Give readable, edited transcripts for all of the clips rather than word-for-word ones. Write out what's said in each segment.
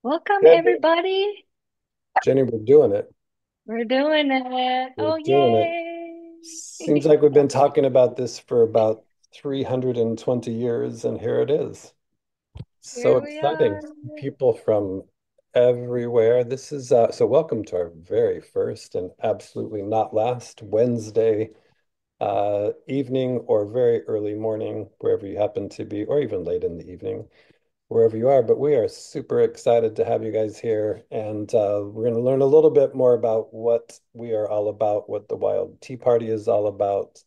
Welcome, Good. everybody. Jenny, we're doing it. We're doing it. We're Oh, doing it. yay. Seems like we've been talking about this for about 320 years, and here it is. So Here we exciting. are. People from everywhere. This is so welcome to our very first and absolutely not last Wednesday evening or very early morning, wherever you happen to be, or even late in the evening, wherever you are. But we are super excited to have you guys here. And we're going to learn a little bit more about what we are all about, what the Wild Tea Party is all about,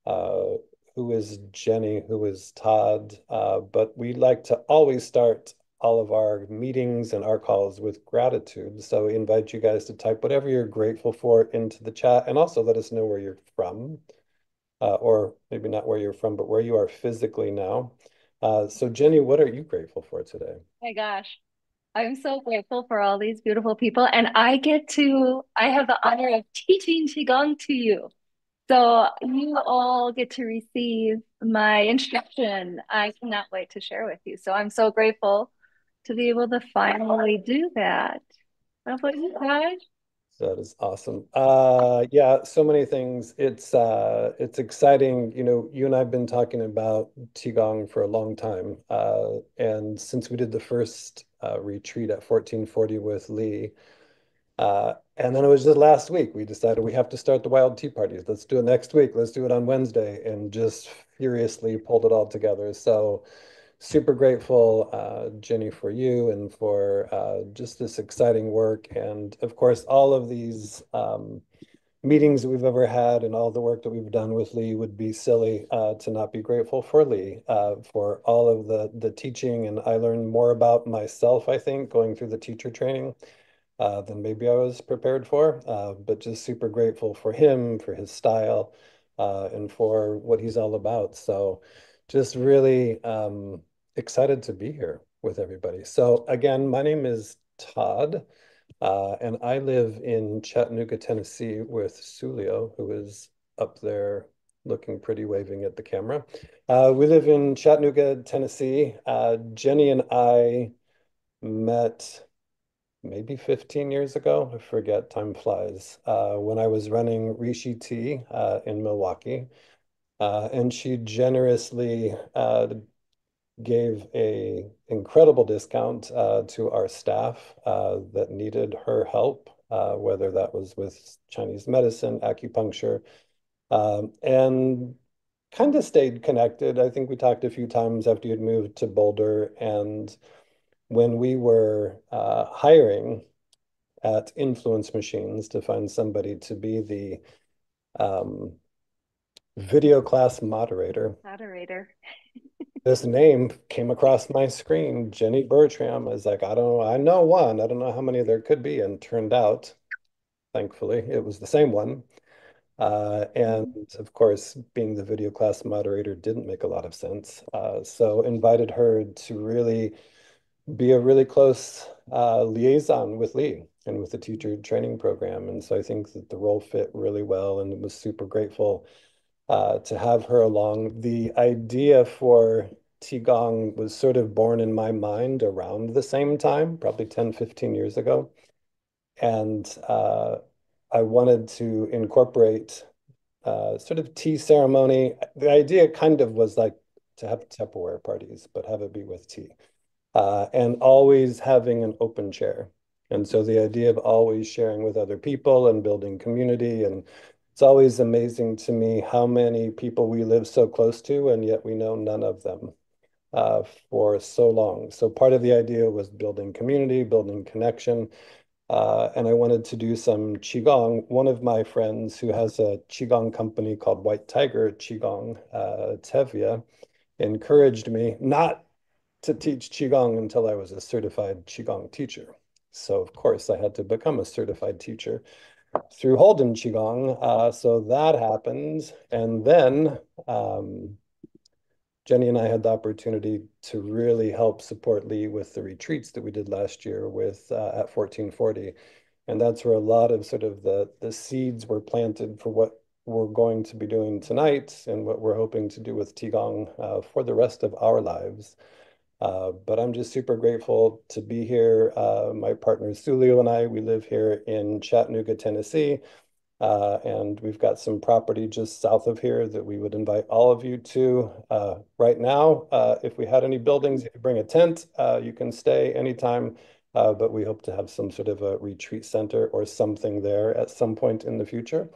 uh, who is Jenny, who is Todd. But we like to always start all of our meetings and our calls with gratitude. So we invite you guys to type whatever you're grateful for into the chat and also let us know where you're from, or maybe not where you're from, but where you are physically now. So Jenny, what are you grateful for today? My gosh. I'm so grateful for all these beautiful people. And I have the honor of teaching Qigong to you. So you all get to receive my instruction. I cannot wait to share with you. So I'm so grateful to be able to finally do that. How about you guys? That is awesome. Yeah, so many things. It's exciting. You know, you and I've been talking about Qigong for a long time. And since we did the first retreat at 1440 with Lee, and then it was just last week we decided we have to start the Wild Tea Parties. Let's do it next week. Let's do it on Wednesday, and just furiously pulled it all together. So super grateful, Jenny, for you and for just this exciting work. And of course, all of these meetings that we've ever had and all the work that we've done with Lee would be silly to not be grateful for Lee, for all of the teaching. And I learned more about myself, I think, going through the teacher training than maybe I was prepared for. But just super grateful for him, for his style, and for what he's all about. So just really excited to be here with everybody. So again, my name is Todd, and I live in Chattanooga, Tennessee with Sulio, who is up there looking pretty, waving at the camera. We live in Chattanooga, Tennessee. Jenny and I met maybe 15 years ago. I forget, time flies. When I was running Rishi Tea in Milwaukee. And she generously gave a incredible discount to our staff that needed her help, whether that was with Chinese medicine, acupuncture, and kind of stayed connected. I think we talked a few times after you'd moved to Boulder, and when we were hiring at Influence Machines to find somebody to be the um, video class moderator. Moderator. This name came across my screen, Jenny Bertram. I was like, I don't know, I know one. I don't know how many there could be. And turned out, thankfully, it was the same one. And Mhm. of course, being the video class moderator didn't make a lot of sense. So invited her to really be a really close liaison with Lee and with the teacher training program. And so I think that the role fit really well and was super grateful to have her along. The idea for Qigong was sort of born in my mind around the same time, probably 10, 15 years ago. And I wanted to incorporate sort of tea ceremony. The idea kind of was like to have Tupperware parties, but have it be with tea, and always having an open chair. And so the idea of always sharing with other people and building community. And it's always amazing to me how many people we live so close to, and yet we know none of them for so long. So part of the idea was building community, building connection. And I wanted to do some Qigong. One of my friends who has a Qigong company called White Tiger Qigong, Tevya, encouraged me not to teach Qigong until I was a certified Qigong teacher. So, of course, I had to become a certified teacher through Holden Qigong. So that happened. And then Jenny and I had the opportunity to really help support Lee with the retreats that we did last year with at 1440. And that's where a lot of sort of the seeds were planted for what we're going to be doing tonight and what we're hoping to do with Qigong for the rest of our lives. But I'm just super grateful to be here. My partner Sulio and I, we live here in Chattanooga, Tennessee. And we've got some property just south of here that we would invite all of you to. Right now, if we had any buildings, you could bring a tent. You can stay anytime, but we hope to have some sort of a retreat center or something there at some point in the future.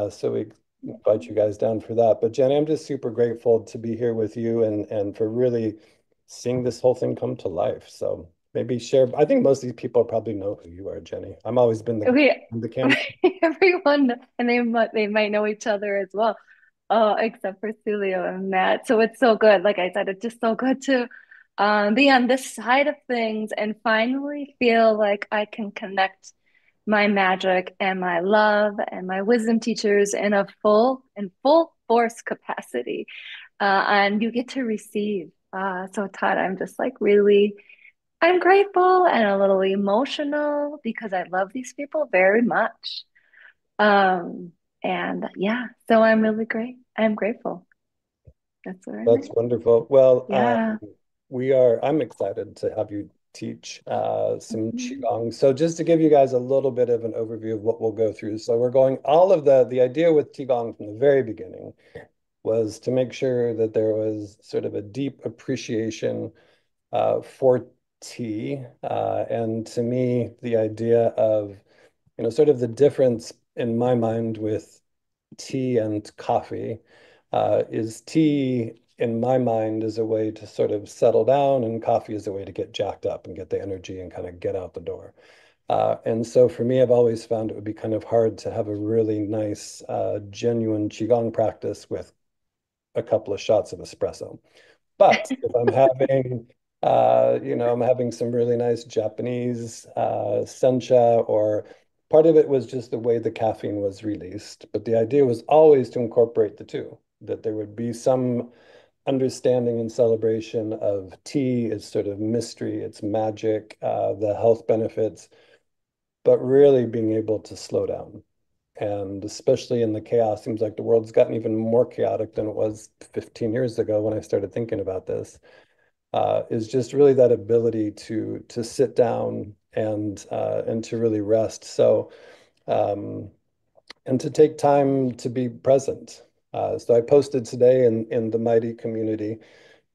So we invite you guys down for that. But Jenny, I'm just super grateful to be here with you and for really seeing this whole thing come to life. So maybe share. I think most of these people probably know who you are, Jenny. I'm always been We the camera. everyone and they might know each other as well. Except for Julio and Matt. So it's so good. Like I said, it's just so good to be on this side of things and finally feel like I can connect my magic and my love and my wisdom teachers in full force capacity. And you get to receive. So Todd, I'm just like really I'm grateful and a little emotional because I love these people very much. Um, and yeah, so I'm really great. I'm grateful. That's what I'm That's at. wonderful. Well, Yeah. I'm excited to have you teach some Mhm. Qigong. So just to give you guys a little bit of an overview of what we'll go through. So we're going all of the idea with Qigong from the very beginning was to make sure that there was sort of a deep appreciation for tea. And to me, the idea of, sort of the difference in my mind with tea and coffee is tea, in my mind, is a way to sort of settle down, and coffee is a way to get jacked up and get the energy and kind of get out the door. And so for me, I've always found it would be kind of hard to have a really nice, genuine Qigong practice with a couple of shots of espresso. But if I'm having, I'm having some really nice Japanese sencha, or part of it was just the way the caffeine was released. But the idea was always to incorporate the two, that there would be some understanding and celebration of tea, its sort of mystery, its magic, the health benefits, but really being able to slow down. And especially in the chaos, seems like the world's gotten even more chaotic than it was 15 years ago when I started thinking about this. Is just really that ability to sit down and to really rest. So and to take time to be present. So I posted today in the Mighty community.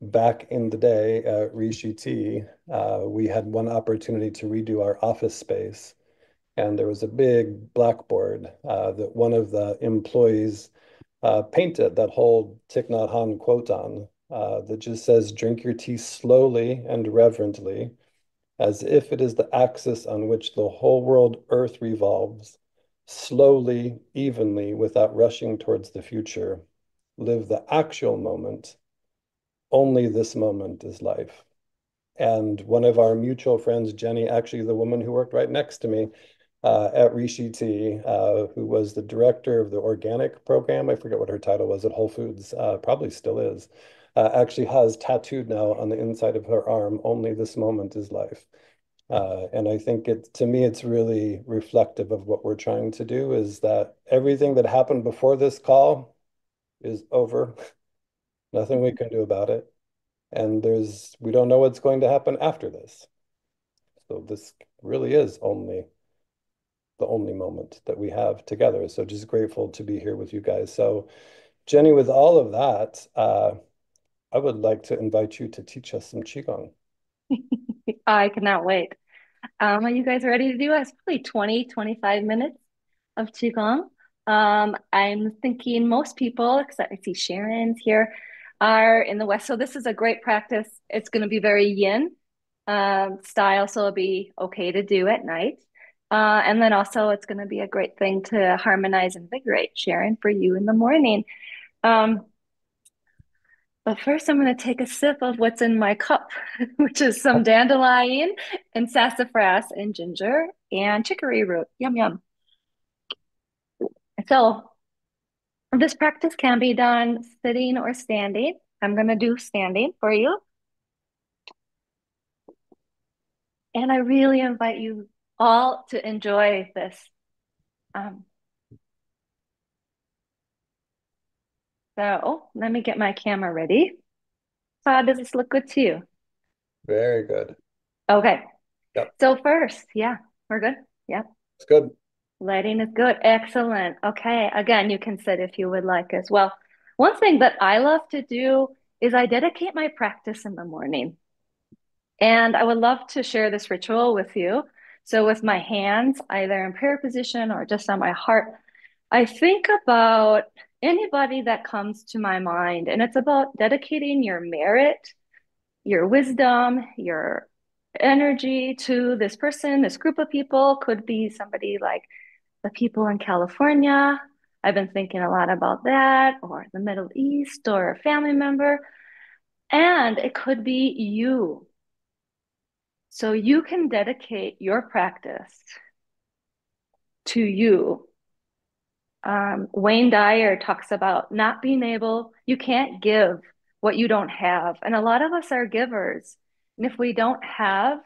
Back in the day at Rishi Tea, we had one opportunity to redo our office space, and there was a big blackboard that one of the employees painted that whole Thich Nhat Hanh quote on that just says, "Drink your tea slowly and reverently, as if it is the axis on which the whole world Earth revolves, slowly, evenly, without rushing towards the future. Live the actual moment. Only this moment is life." And one of our mutual friends, Jenny, actually the woman who worked right next to me at Rishi Tea, who was the director of the organic program, I forget what her title was at Whole Foods, probably still is, actually has tattooed now on the inside of her arm, "Only this moment is life." And I think to me, it's really reflective of what we're trying to do, is that everything that happened before this call is over. Nothing we can do about it. And we don't know what's going to happen after this. So this really is only the only moment that we have together. So just grateful to be here with you guys. So Jenny, with all of that, I would like to invite you to teach us some Qigong. I cannot wait. Are you guys ready to do us? Probably 20, 25 minutes of Qigong. I'm thinking most people, except I see Sharon's here, are in the West. So this is a great practice. It's going to be very yin style, so it'll be okay to do at night. And then also it's going to be a great thing to harmonize and invigorate, Sharon, for you in the morning. Um, but first, I'm going to take a sip of what's in my cup, which is some dandelion and sassafras and ginger and chicory root. Yum, yum. So, this practice can be done sitting or standing. I'm going to do standing for you. And I really invite you all to enjoy this. Um, so, let me get my camera ready. Does this look good to you? Very good. Okay. Yep. So first, yeah, we're good. Yep. It's good. Lighting is good. Excellent. Okay. Again, you can sit if you would like as well. One thing that I love to do is I dedicate my practice in the morning. And I would love to share this ritual with you. So, with my hands, either in prayer position or just on my heart, I think about anybody that comes to my mind. And it's about dedicating your merit, your wisdom, your energy to this person, this group of people. Could be somebody like the people in California. I've been thinking a lot about that, or the Middle East, or a family member. And it could be you. So you can dedicate your practice to you. Wayne Dyer talks about not being able, you can't give what you don't have. And a lot of us are givers. And if we don't have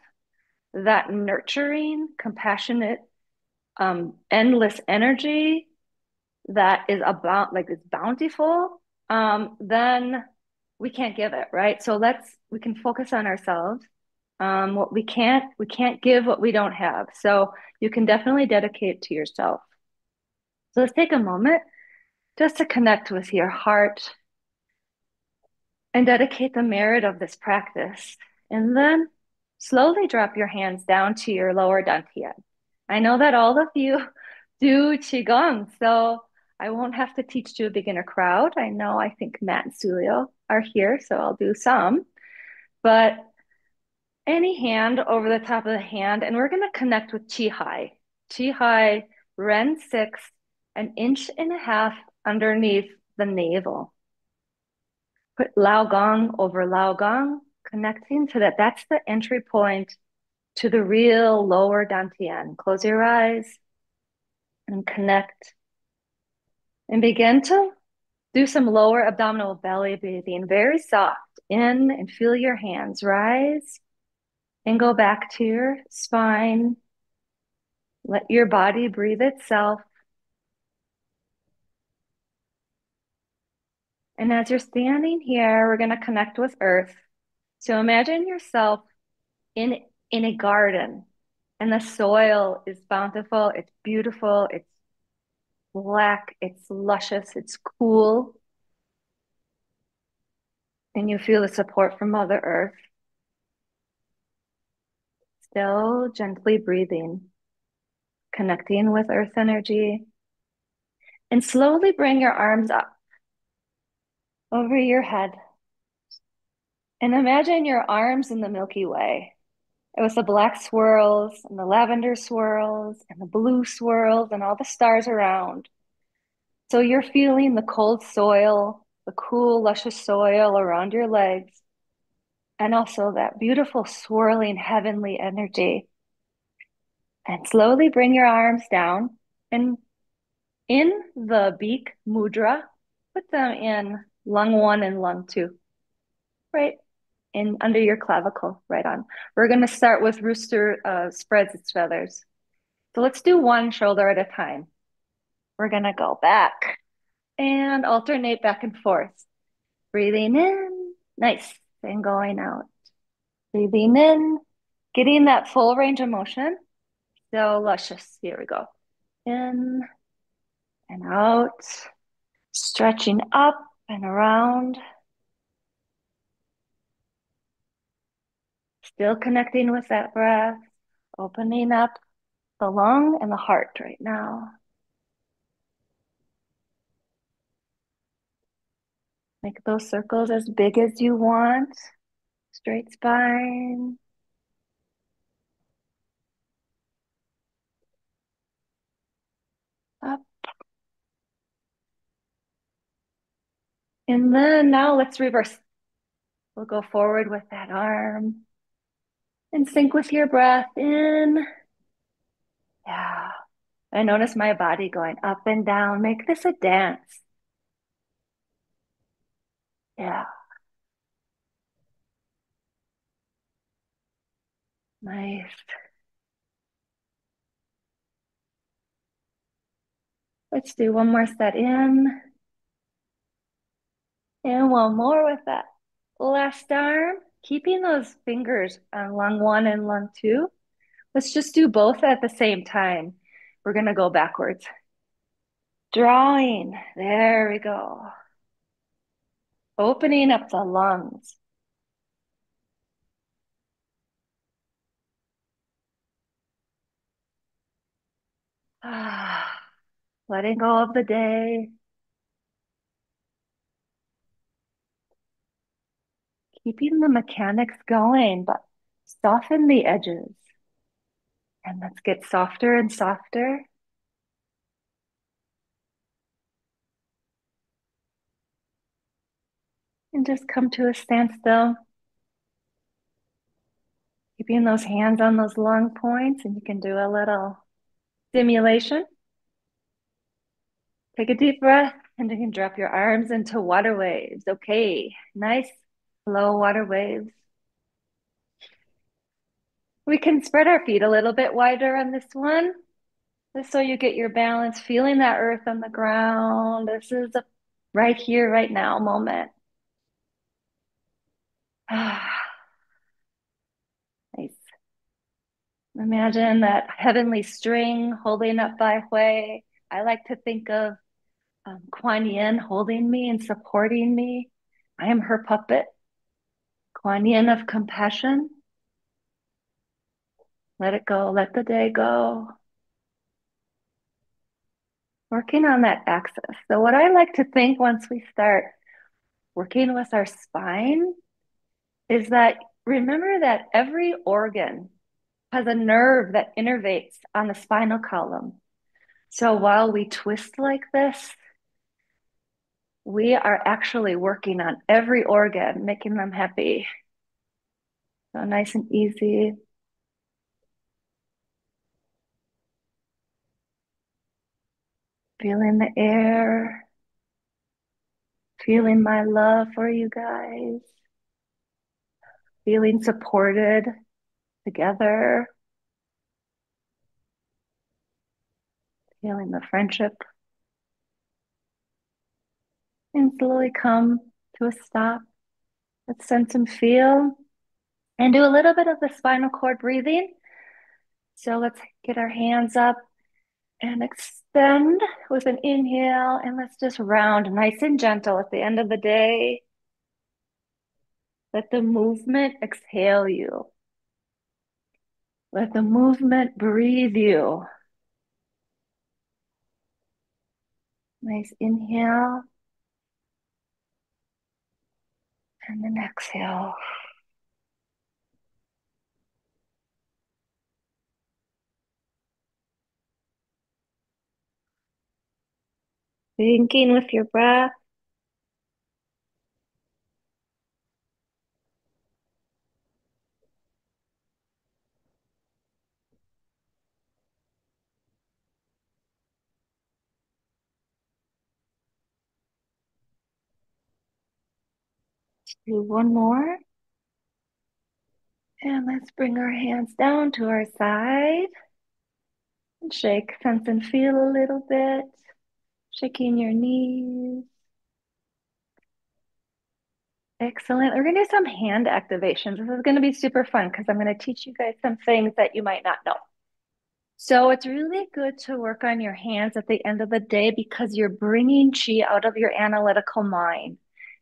that nurturing, compassionate, endless energy that is about like it's bountiful, then we can't give it, right? So we can focus on ourselves. What we can't give what we don't have. So you can definitely dedicate to yourself. So let's take a moment just to connect with your heart and dedicate the merit of this practice. And then slowly drop your hands down to your lower dantian. I know that all of you do Qigong, so I won't have to teach to a beginner crowd. I think Matt and Sulio are here, so I'll do some. But any hand over the top of the hand, and we're going to connect with Chi Hai. Chi Hai, Ren 6, an inch and a half underneath the navel. Put Lao Gong over Lao Gong, connecting to that. That's the entry point to the real lower dantian. Close your eyes and connect and begin to do some lower abdominal belly breathing, very soft. In and feel your hands rise and go back to your spine. Let your body breathe itself. And as you're standing here, we're going to connect with earth. So imagine yourself in in a garden and the soil is bountiful, it's beautiful, it's black, it's luscious, it's cool, and you feel the support from Mother Earth. Still gently breathing, connecting with earth energy, and slowly bring your arms up over your head. And imagine your arms in the Milky Way. It was the black swirls and the lavender swirls and the blue swirls and all the stars around. So you're feeling the cold soil, the cool, luscious soil around your legs, and also that beautiful, swirling, heavenly energy. And slowly bring your arms down and in the beak mudra, put them in lung one and lung two, right in under your clavicle, right on. We're going to start with rooster spreads its feathers. So let's do one shoulder at a time. We're going to go back and alternate back and forth. Breathing in, nice, and going out. Breathing in, getting that full range of motion. So luscious. Here we go. In and out, stretching up and around. Still connecting with that breath, opening up the lung and the heart right now. Make those circles as big as you want. Straight spine. Up. And then now let's reverse. We'll go forward with that arm and sync with your breath in. Yeah. I notice my body going up and down. Make this a dance. Yeah. Nice. Let's do one more set in and one more with that last arm. keeping those fingers on lung one and lung two. Let's just do both at the same time. We're going to go backwards. Drawing. There we go. Opening up the lungs. Ah, letting go of the day. Keeping the mechanics going, but soften the edges. And let's get softer and softer. And just come to a standstill. Keeping those hands on those lung points, and you can do a little stimulation. Take a deep breath, and you can drop your arms into water waves. Okay, nice, slow water waves. We can spread our feet a little bit wider on this one, just so you get your balance, feeling that earth on the ground. This is a right here, right now moment. Nice. Imagine that heavenly string holding up by Hui. I like to think of Kuan Yin holding me and supporting me. I am her puppet. Kuan Yin of compassion. Let it go. Let the day go. Working on that axis. So, what I like to think once we start working with our spine is that remember that every organ has a nerve that innervates on the spinal column. So, while we twist like this, we are actually working on every organ, making them happy. So, nice and easy. Feeling the air, feeling my love for you guys, feeling supported together, feeling the friendship, and slowly come to a stop. Let's sense and feel and do a little bit of the spinal cord breathing. So let's get our hands up and extend with an inhale, and let's just round nice and gentle at the end of the day. Let the movement exhale you. Let the movement breathe you. Nice inhale and then exhale. Thinking with your breath. Do one more. And let's bring our hands down to our side and shake, sense and feel a little bit. Shaking your knees. Excellent. We're going to do some hand activations. This is going to be super fun because I'm going to teach you guys some things that you might not know. So it's really good to work on your hands at the end of the day because you're bringing chi out of your analytical mind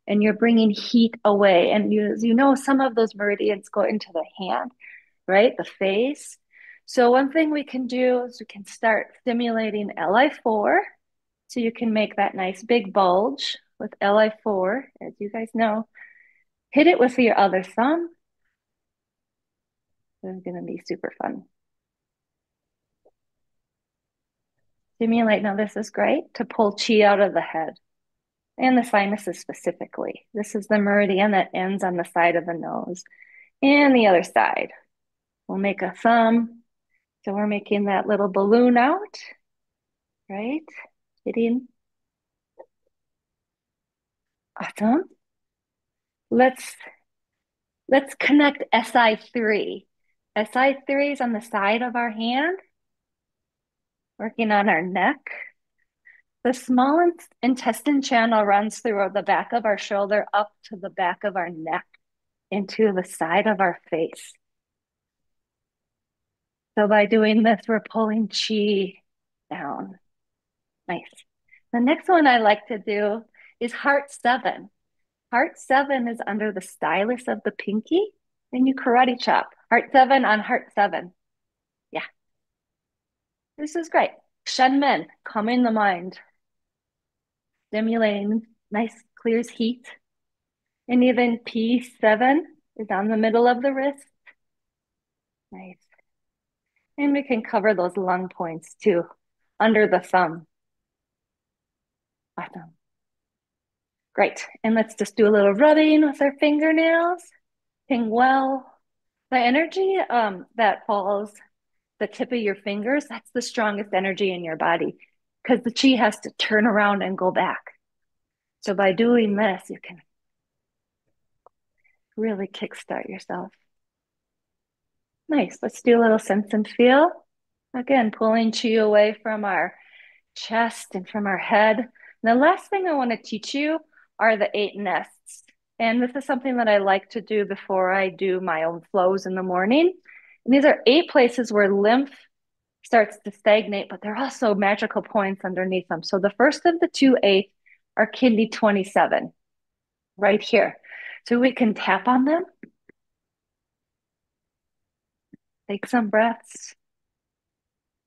and you're bringing heat away. And as you know, some of those meridians go into the hand, right? The face. So one thing we can do is we can start stimulating Li4. So you can make that nice big bulge with Li4, as you guys know. Hit it with your other thumb. This is going to be super fun. Stimulate. Now, this is great to pull chi out of the head and the sinuses specifically. This is the meridian that ends on the side of the nose. And the other side. We'll make a thumb. So we're making that little balloon out, right? Hitting. Awesome. Let's connect SI3. SI3 is on the side of our hand, working on our neck. The small intestine channel runs through the back of our shoulder up to the back of our neck into the side of our face. So by doing this, we're pulling chi down. Nice. The next one I like to do is heart seven. Heart seven is under the stylus of the pinky, and you karate chop. Heart seven on heart seven. Yeah, this is great. Shenmen, calming the mind, stimulating, nice, clears heat. And even P7 is on the middle of the wrist. Nice. And we can cover those lung points too, under the thumb. Awesome. Great. And let's just do a little rubbing with our fingernails. Ping well. The energy that falls the tip of your fingers, that's the strongest energy in your body because the chi has to turn around and go back. So by doing this, you can really kickstart yourself. Nice. Let's do a little sense and feel. Again, pulling chi away from our chest and from our head. And the last thing I want to teach you are the 8 nests. And this is something that I like to do before I do my own flows in the morning. And these are 8 places where lymph starts to stagnate, but they're also magical points underneath them. So the first of the 2 8 are kidney 27, right here. So we can tap on them, take some breaths.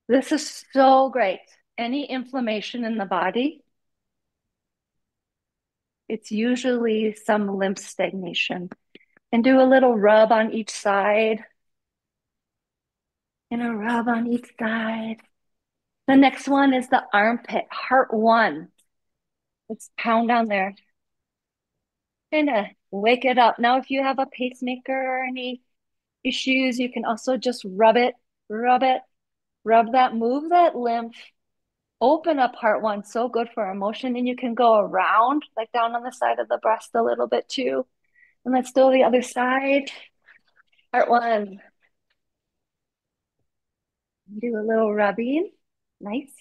This is so great. Any inflammation in the body, it's usually some lymph stagnation. And do a little rub on each side and a rub on each side. The next one is the armpit, heart 1. Let's pound down there. And wake it up. Now, if you have a pacemaker or any issues, you can also just rub it, rub that, move that lymph, open up heart 1. So good for emotion. And you can go around, like down on the side of the breast a little bit too. And let's do the other side. Heart 1. Do a little rubbing. Nice.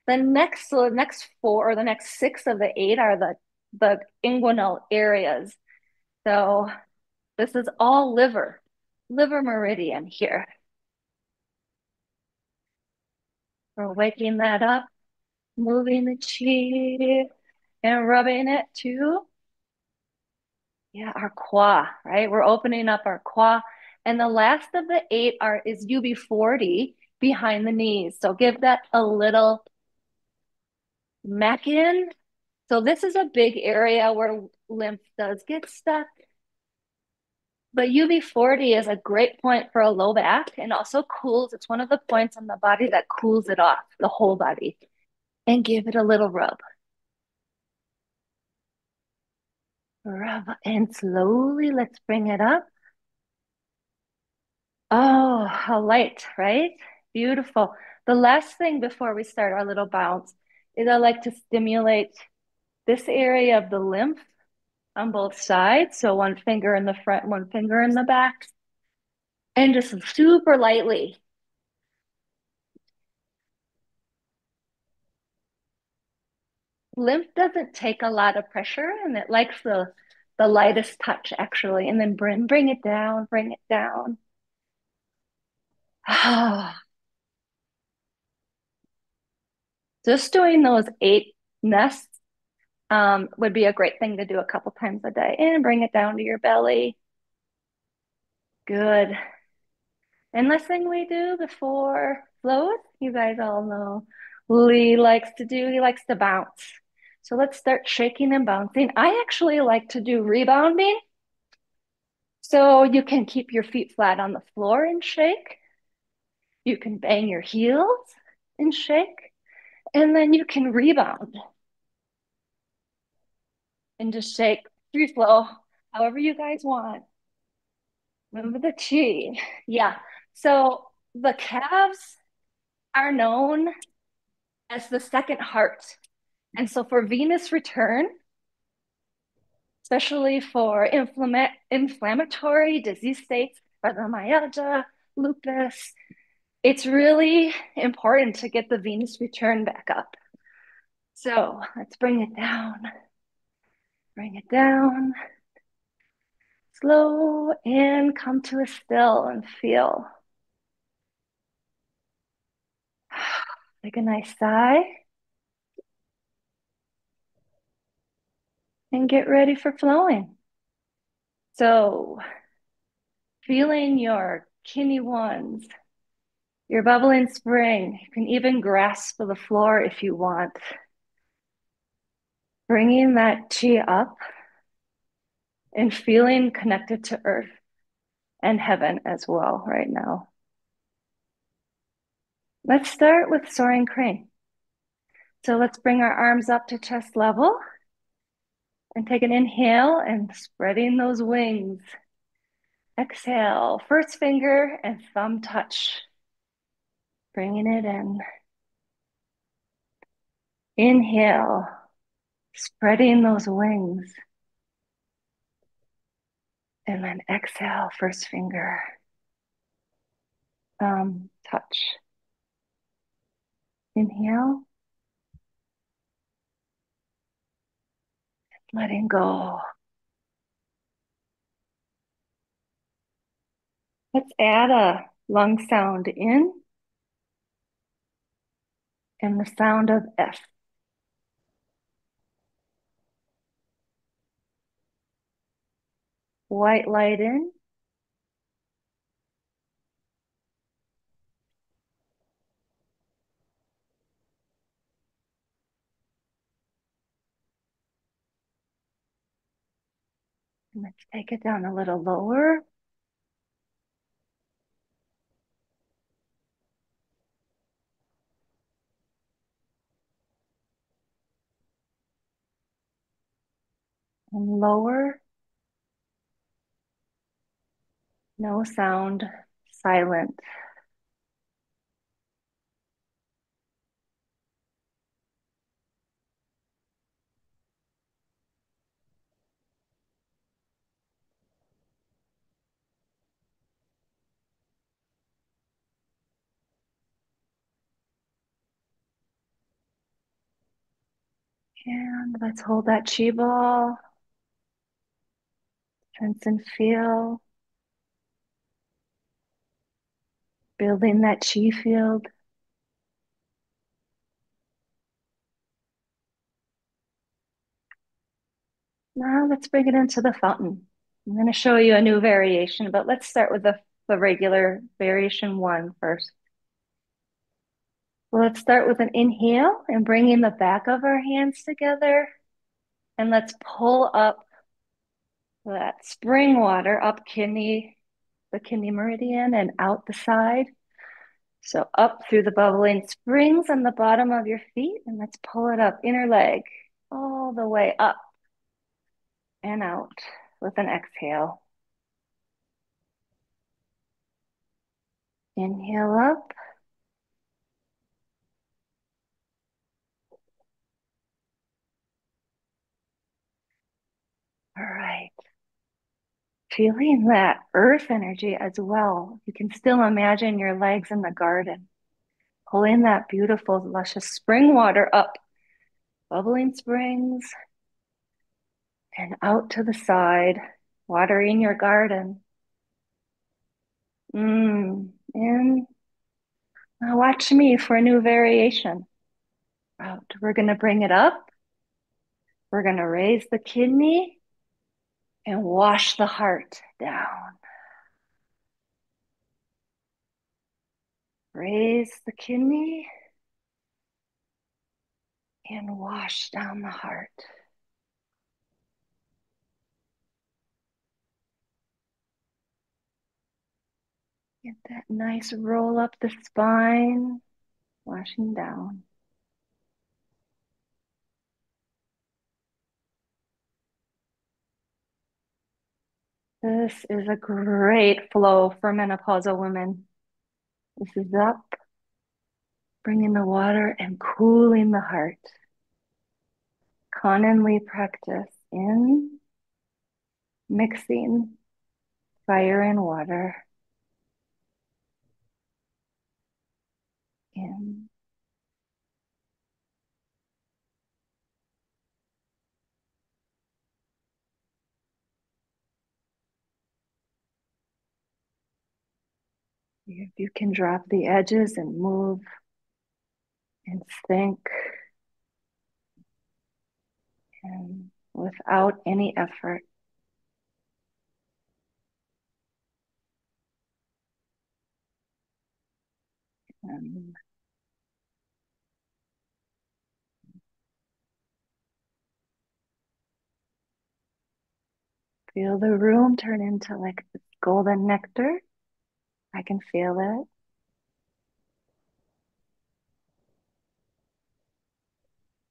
So the next 4 or the next 6 of the 8 are the inguinal areas. So this is all liver meridian here. We're waking that up, moving the chi and rubbing it too. Yeah, our qua, right? We're opening up our qua. And the last of the 8 is UB40 behind the knees. So give that a little mack in. So this is a big area where lymph does get stuck. But UB40 is a great point for a low back and also cools. It's one of the points on the body that cools it off, the whole body. And give it a little rub. Rub and slowly let's bring it up. Oh, how light, right? Beautiful. The last thing before we start our little bounce is I like to stimulate this area of the lymph on both sides. So one finger in the front, one finger in the back, and just super lightly. Lymph doesn't take a lot of pressure and it likes the lightest touch actually. And then bring it down, bring it down. Just doing those 8 nests would be a great thing to do a couple times a day and bring it down to your belly. Good. And last thing we do before flows, you guys all know, Lee likes to do, he likes to bounce. So let's start shaking and bouncing. I actually like to do rebounding. So you can keep your feet flat on the floor and shake. You can bang your heels and shake. And then you can rebound and just shake free flow, however you guys want. Remember the chi. Yeah. So the calves are known as the second heart. And so for venous return, especially for inflammatory disease states, fibromyalgia, lupus, it's really important to get the venous return back up. So let's bring it down, Slow in, come to a still and feel. Take a nice sigh and get ready for flowing. So, feeling your kidney ones, your bubbling spring. You can even grasp the floor if you want. Bringing that chi up and feeling connected to earth and heaven as well right now. Let's start with soaring crane. So let's bring our arms up to chest level and take an inhale and spreading those wings. Exhale, first finger and thumb touch. Bringing it in. Inhale, spreading those wings. And then exhale, first finger, thumb touch. Inhale, letting go. Let's add a lung sound in and the sound of F. White light in. And let's take it down a little lower. And lower. No sound, silent. And let's hold that chi ball. Sense and feel. Building that chi field. Now let's bring it into the fountain. I'm going to show you a new variation, but let's start with the regular variation one first. So let's start with an inhale and bringing the back of our hands together. And let's pull up that spring water up the kidney meridian and out the side. So up through the bubbling springs on the bottom of your feet. And let's pull it up, inner leg, all the way up and out with an exhale. Inhale up. All right. Feeling that earth energy as well. You can still imagine your legs in the garden, pulling that beautiful, luscious spring water up, bubbling springs, and out to the side, watering your garden. And now watch me for a new variation. Out. We're going to bring it up. We're going to raise the kidney and wash the heart down. Raise the kidney and wash down the heart. Get that nice roll up the spine, washing down. This is a great flow for menopausal women. This is up, bringing the water and cooling the heart. Commonly practice in mixing fire and water. In If you can drop the edges and move and think and without any effort. And feel the room turn into like this golden nectar. I can feel it.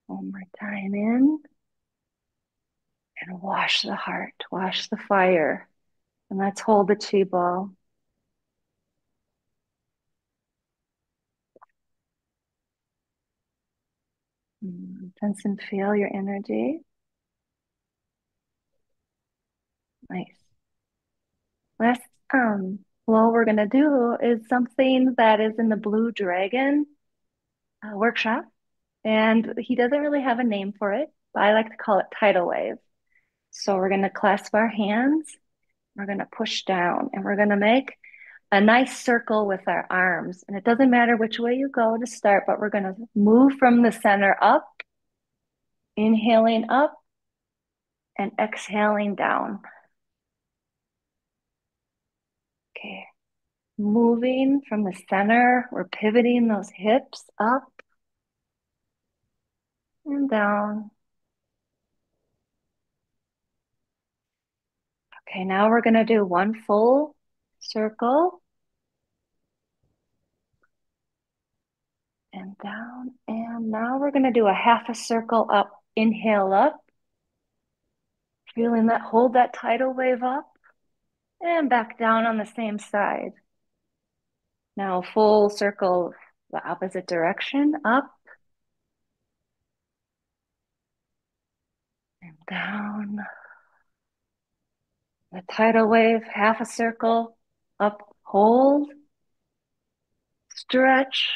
One more time in and wash the heart, wash the fire. And let's hold the chi ball. Sense and feel your energy. Nice. Last flow we're gonna do is something that is in the Blue Dragon workshop, and he doesn't really have a name for it, but I like to call it tidal wave. So we're gonna clasp our hands, we're gonna push down, and we're gonna make a nice circle with our arms. And it doesn't matter which way you go to start, but we're gonna move from the center up, inhaling up and exhaling down. Okay. Moving from the center, we're pivoting those hips up and down. Okay, now we're going to do one full circle and down. And now we're going to do a half a circle up. Inhale up, feeling that, hold that tidal wave up and back down on the same side. Now, full circle the opposite direction, up and down. The tidal wave, half a circle, up, hold, stretch,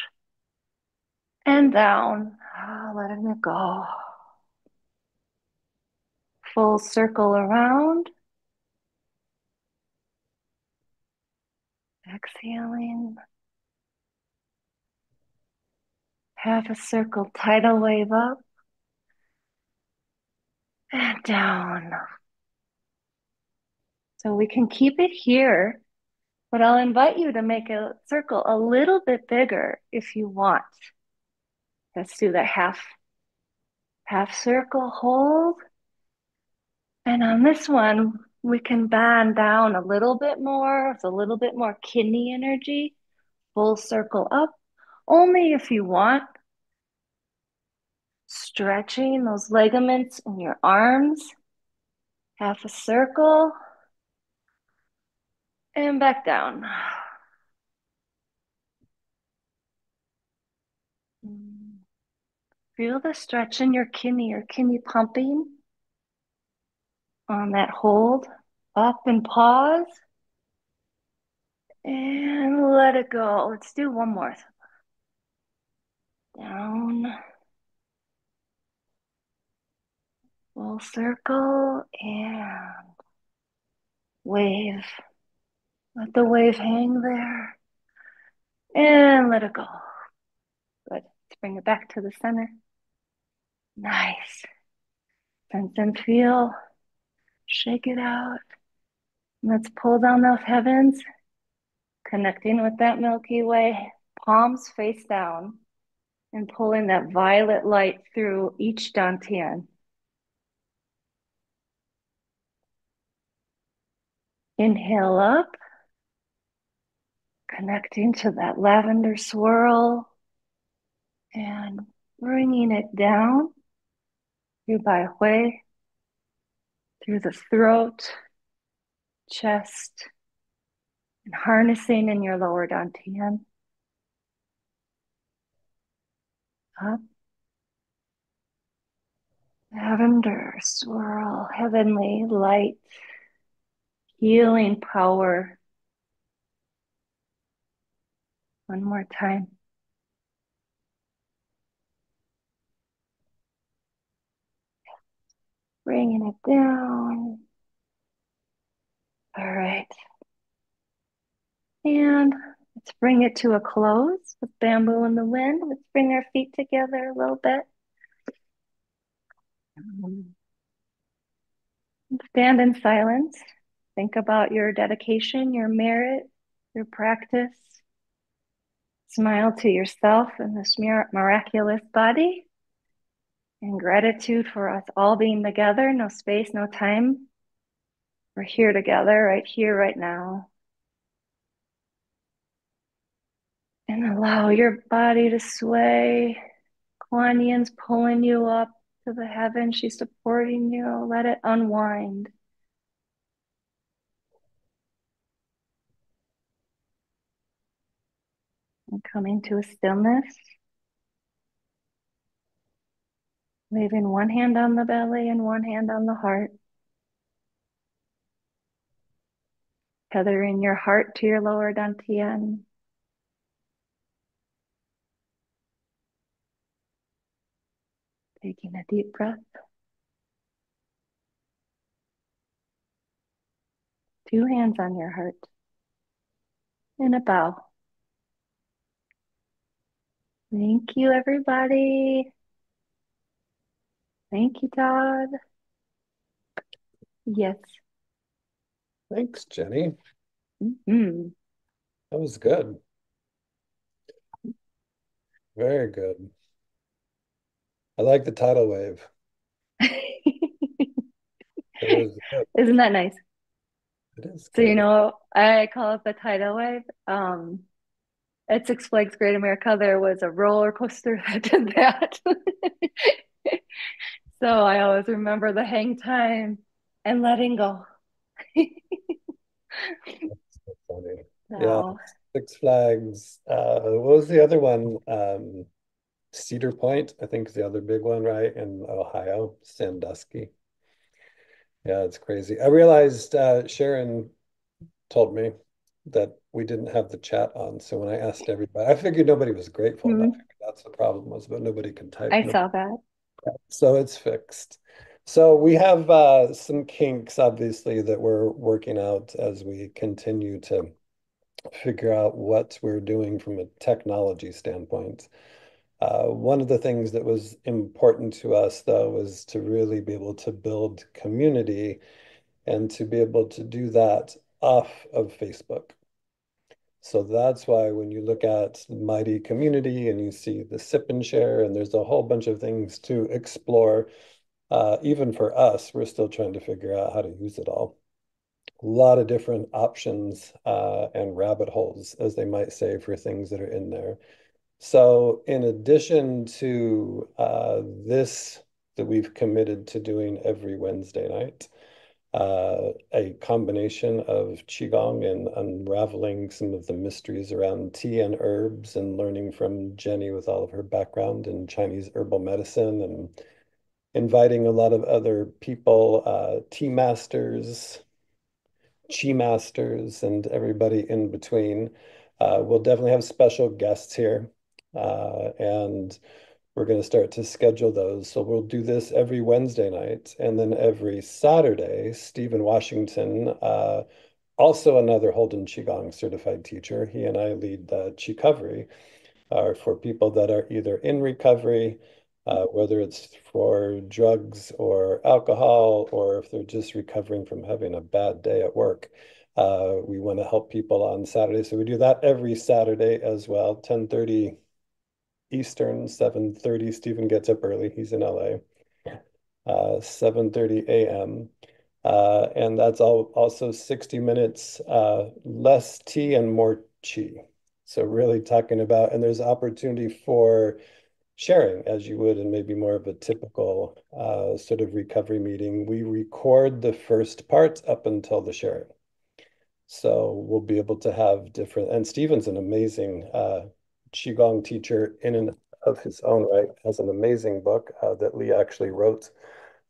and down. Letting it go. Full circle around. Exhaling. Half a circle, tidal wave up and down. So we can keep it here, but I'll invite you to make a circle a little bit bigger if you want. Let's do the half circle, hold. And on this one, we can bend down a little bit more. It's a little bit more kidney energy. Full circle up, only if you want. Stretching those ligaments in your arms. Half a circle and back down. Feel the stretch in your kidney pumping on that hold. Up and pause. And let it go. Let's do one more. Down. Full circle and wave. Let the wave hang there. And let it go. Good. Let's bring it back to the center. Nice. Sense and feel. Shake it out. Let's pull down those heavens, connecting with that Milky Way, palms face down, and pulling that violet light through each dantian. Inhale up, connecting to that lavender swirl, and bringing it down through Bai Hui, through the throat, chest, and harnessing in your lower dantian. Up, lavender swirl, heavenly light, healing power. One more time. Bringing it down. All right. And Let's bring it to a close with bamboo in the wind. Let's bring our feet together a little bit. Stand in silence. Think about your dedication, your merit, your practice. Smile to yourself in this miraculous body. And gratitude for us all being together. No space, no time. We're here together, right here, right now. And allow your body to sway. Kuan Yin's pulling you up to the heaven. She's supporting you. Let it unwind. And coming to a stillness. Leaving one hand on the belly and one hand on the heart. Tethering your heart to your lower dantian. Taking a deep breath. Two hands on your heart. And a bow. Thank you, everybody. Thank you, Todd. Yes. Thanks, Jenny. Mm-hmm. That was good. Very good. I like the tidal wave. It was good. Isn't that nice? It is So, good. I call it the tidal wave. At Six Flags Great America, there was a roller coaster that did that. So I always remember the hang time and letting go. So funny. Yeah, So, Six Flags. What was the other one? Cedar Point, I think is the other big one, right? In Ohio, Sandusky. Yeah, it's crazy. I realized Sharon told me that we didn't have the chat on. So when I asked everybody, I figured nobody was grateful. I hmm, figured that's the problem was, but nobody could type. I No, saw that. so it's fixed. So we have some kinks, obviously, that we're working out as we continue to figure out what we're doing from a technology standpoint. One of the things that was important to us, though, was to really be able to build community and to be able to do that off of Facebook. So that's why when you look at Mighty Community and you see the sip and share, and there's a whole bunch of things to explore, even for us, we're still trying to figure out how to use it all. A lot of different options and rabbit holes, as they might say, for things that are in there. So, in addition to this that we've committed to doing every Wednesday night, a combination of Qigong and unraveling some of the mysteries around tea and herbs and learning from Jenny with all of her background in Chinese herbal medicine and inviting a lot of other people, tea masters, chi masters, and everybody in between. We'll definitely have special guests here. And we're going to start to schedule those. So we'll do this every Wednesday night. And then every Saturday, Stephen Washington, also another Holden Qigong certified teacher, he and I lead Qi are for people that are either in recovery, whether it's for drugs or alcohol, or if they're just recovering from having a bad day at work. We want to help people on Saturday. So we do that every Saturday as well, 10:30 Eastern, 7:30. Stephen gets up early. He's in LA. 7:30 a.m. And that's all also 60 minutes less tea and more chi. So really talking about, and there's opportunity for sharing as you would in maybe more of a typical sort of recovery meeting. We record the first part up until the sharing. So we'll be able to have different, and Stephen's an amazing Qigong teacher in and of his own right, has an amazing book that Lee actually wrote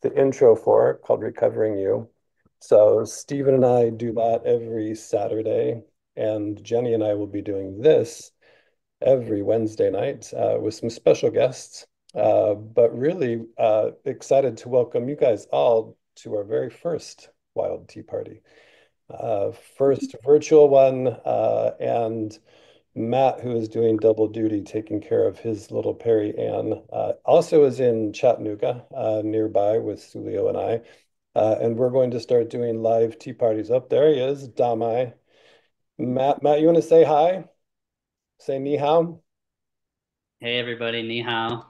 the intro for called Recovering You. So Stephen and I do that every Saturday, and Jenny and I will be doing this every Wednesday night with some special guests. But really excited to welcome you guys all to our very first Wild Tea Party. First virtual one, and Matt, who is doing double duty, taking care of his little Perry Ann, also is in Chattanooga, nearby with Sulio and I. And we're going to start doing live tea parties. Up there he is, Damai. Matt, you want to say hi? Say ni hao? Hey everybody, ni hao.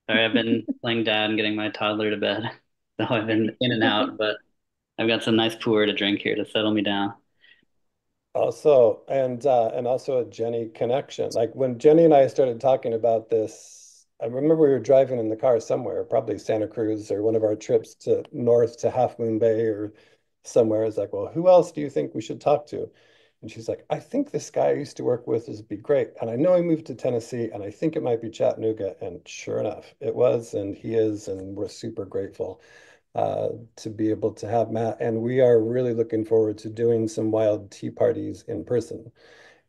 Sorry, I've been playing dad and getting my toddler to bed. So I've been in and out, but I've got some nice pu'er to drink here to settle me down. Also, and also a Jenny connection. Like when Jenny and I started talking about this, I remember we were driving in the car somewhere, probably Santa Cruz or one of our trips to north to Half Moon Bay or somewhere. It's like, well, who else do you think we should talk to? And she's like, I think this guy I used to work with is be great. And I know he moved to Tennessee, and I think it might be Chattanooga. And sure enough, it was, and he is, and we're super grateful to be able to have Matt. And we are really looking forward to doing some wild tea parties in person.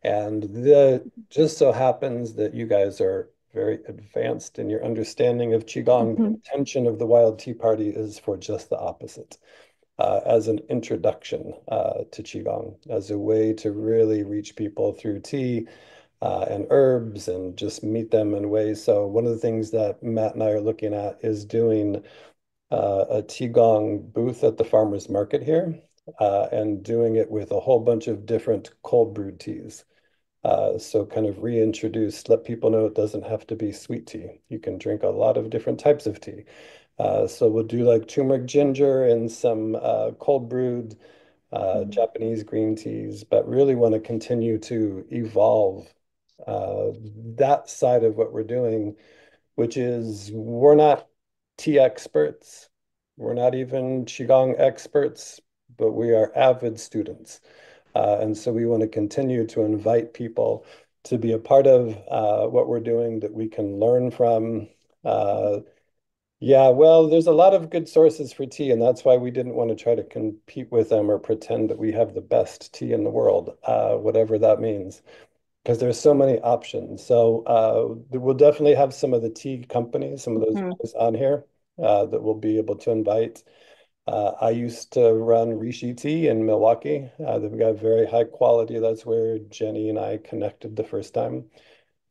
And the just so happens that you guys are very advanced in your understanding of Qigong. The Mhm. intention of the wild tea party is for just the opposite. As an introduction to Qigong, as a way to really reach people through tea and herbs and just meet them in ways. So, one of the things that Matt and I are looking at is doing a Qigong booth at the farmers market here and doing it with a whole bunch of different cold brewed teas. So kind of reintroduce, let people know it doesn't have to be sweet tea. You can drink a lot of different types of tea. So we'll do like turmeric ginger and some cold brewed Japanese green teas, but really want to continue to evolve uh, that side of what we're doing, which is we're not tea experts. We're not even Qigong experts, but we are avid students. And so we want to continue to invite people to be a part of what we're doing that we can learn from. Uh, yeah, well, there's a lot of good sources for tea, and that's why we didn't want to try to compete with them or pretend that we have the best tea in the world, whatever that means because there's so many options. So we'll definitely have some of the tea companies, some of those Mhm. guys on here that we'll be able to invite. I used to run Rishi Tea in Milwaukee. They've got very high quality. That's where Jenny and I connected the first time.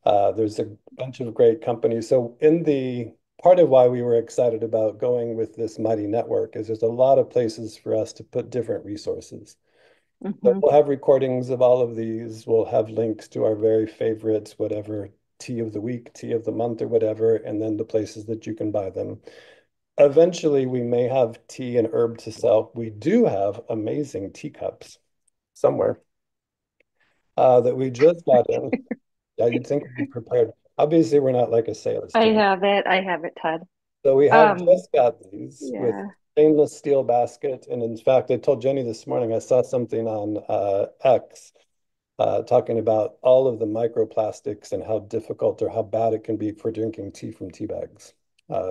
There's a bunch of great companies. So in the part of why we were excited about going with this mighty network is there's a lot of places for us to put different resources. So Mhm. we'll have recordings of all of these. We'll have links to our very favorites, whatever tea of the week, tea of the month, or whatever, and then the places that you can buy them. Eventually, we may have tea and herb to sell. We do have amazing teacups somewhere that we just got in. Yeah, you'd think we'd be prepared. Obviously, we're not like a sales I team. have it. I have it, Todd. So we have Um, just got these with yeah. stainless steel basket. And in fact, I told Jenny this morning, I saw something on X talking about all of the microplastics and how difficult or how bad it can be for drinking tea from tea bags.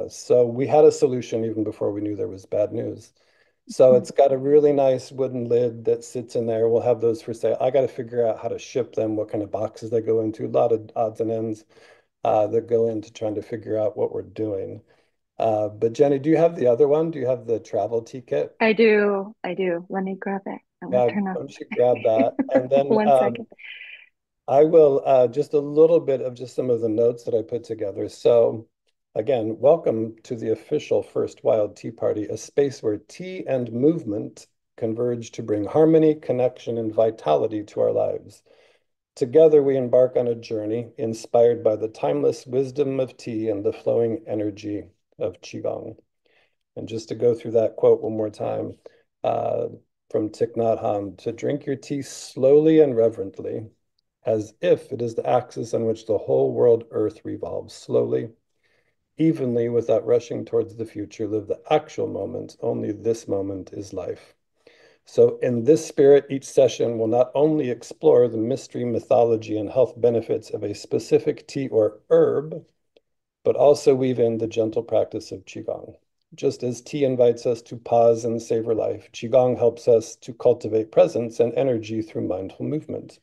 So we had a solution even before we knew there was bad news. So Mhm. it's got a really nice wooden lid that sits in there. We'll have those for sale. I got to figure out how to ship them, what kind of boxes they go into, a lot of odds and ends that go into trying to figure out what we're doing. But Jenny, do you have the other one? Do you have the travel tea kit? I do. I do. Let me grab it. Let me Yeah, turn why off. don't you grab that? And then One second. I will just a little bit of just some of the notes that I put together. So, again, welcome to the official First Wild Tea Party, a space where tea and movement converge to bring harmony, connection, and vitality to our lives. Together, we embark on a journey inspired by the timeless wisdom of tea and the flowing energy of Qigong. And just to go through that quote one more time uh, from Thich Nhat Hanh, to drink your tea slowly and reverently as if it is the axis on which the whole world earth revolves slowly, evenly, without rushing towards the future. Live the actual moment. Only this moment is life. So, in this spirit, each session will not only explore the mystery, mythology, and health benefits of a specific tea or herb, but also weave in the gentle practice of Qigong. Just as tea invites us to pause and savor life, Qigong helps us to cultivate presence and energy through mindful movement.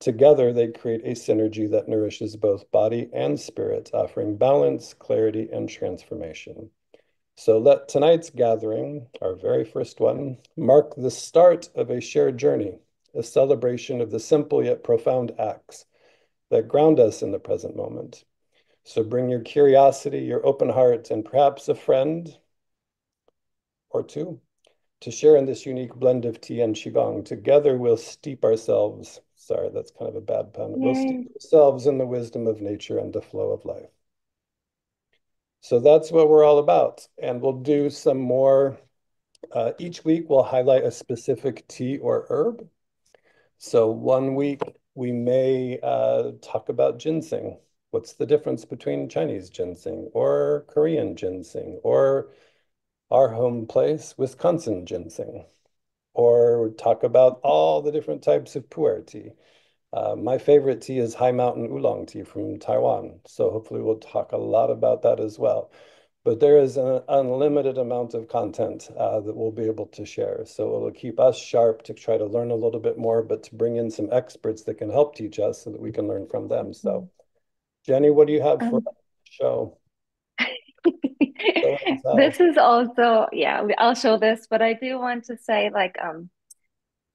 Together, they create a synergy that nourishes both body and spirit, offering balance, clarity, and transformation. So let tonight's gathering, our very first one, mark the start of a shared journey, a celebration of the simple yet profound acts that ground us in the present moment. So bring your curiosity, your open heart, and perhaps a friend or two to share in this unique blend of tea and qigong. Together we'll steep ourselves, sorry, that's kind of a bad pun. We'll steep Yay. ourselves in the wisdom of nature and the flow of life. So that's what we're all about. And we'll do some more. Each week we'll highlight a specific tea or herb. So one week we may talk about ginseng. What's the difference between Chinese ginseng or Korean ginseng or our home place, Wisconsin ginseng? Or talk about all the different types of pu'er tea. My favorite tea is High Mountain Oolong tea from Taiwan. So hopefully we'll talk a lot about that as well. But there is an unlimited amount of content that we'll be able to share. So it'll keep us sharp to try to learn a little bit more, but to bring in some experts that can help teach us so that we can learn from them. So, Jenny, what do you have for Um, our show? Show and this tell. is also, yeah, I'll show this, but I do want to say, like,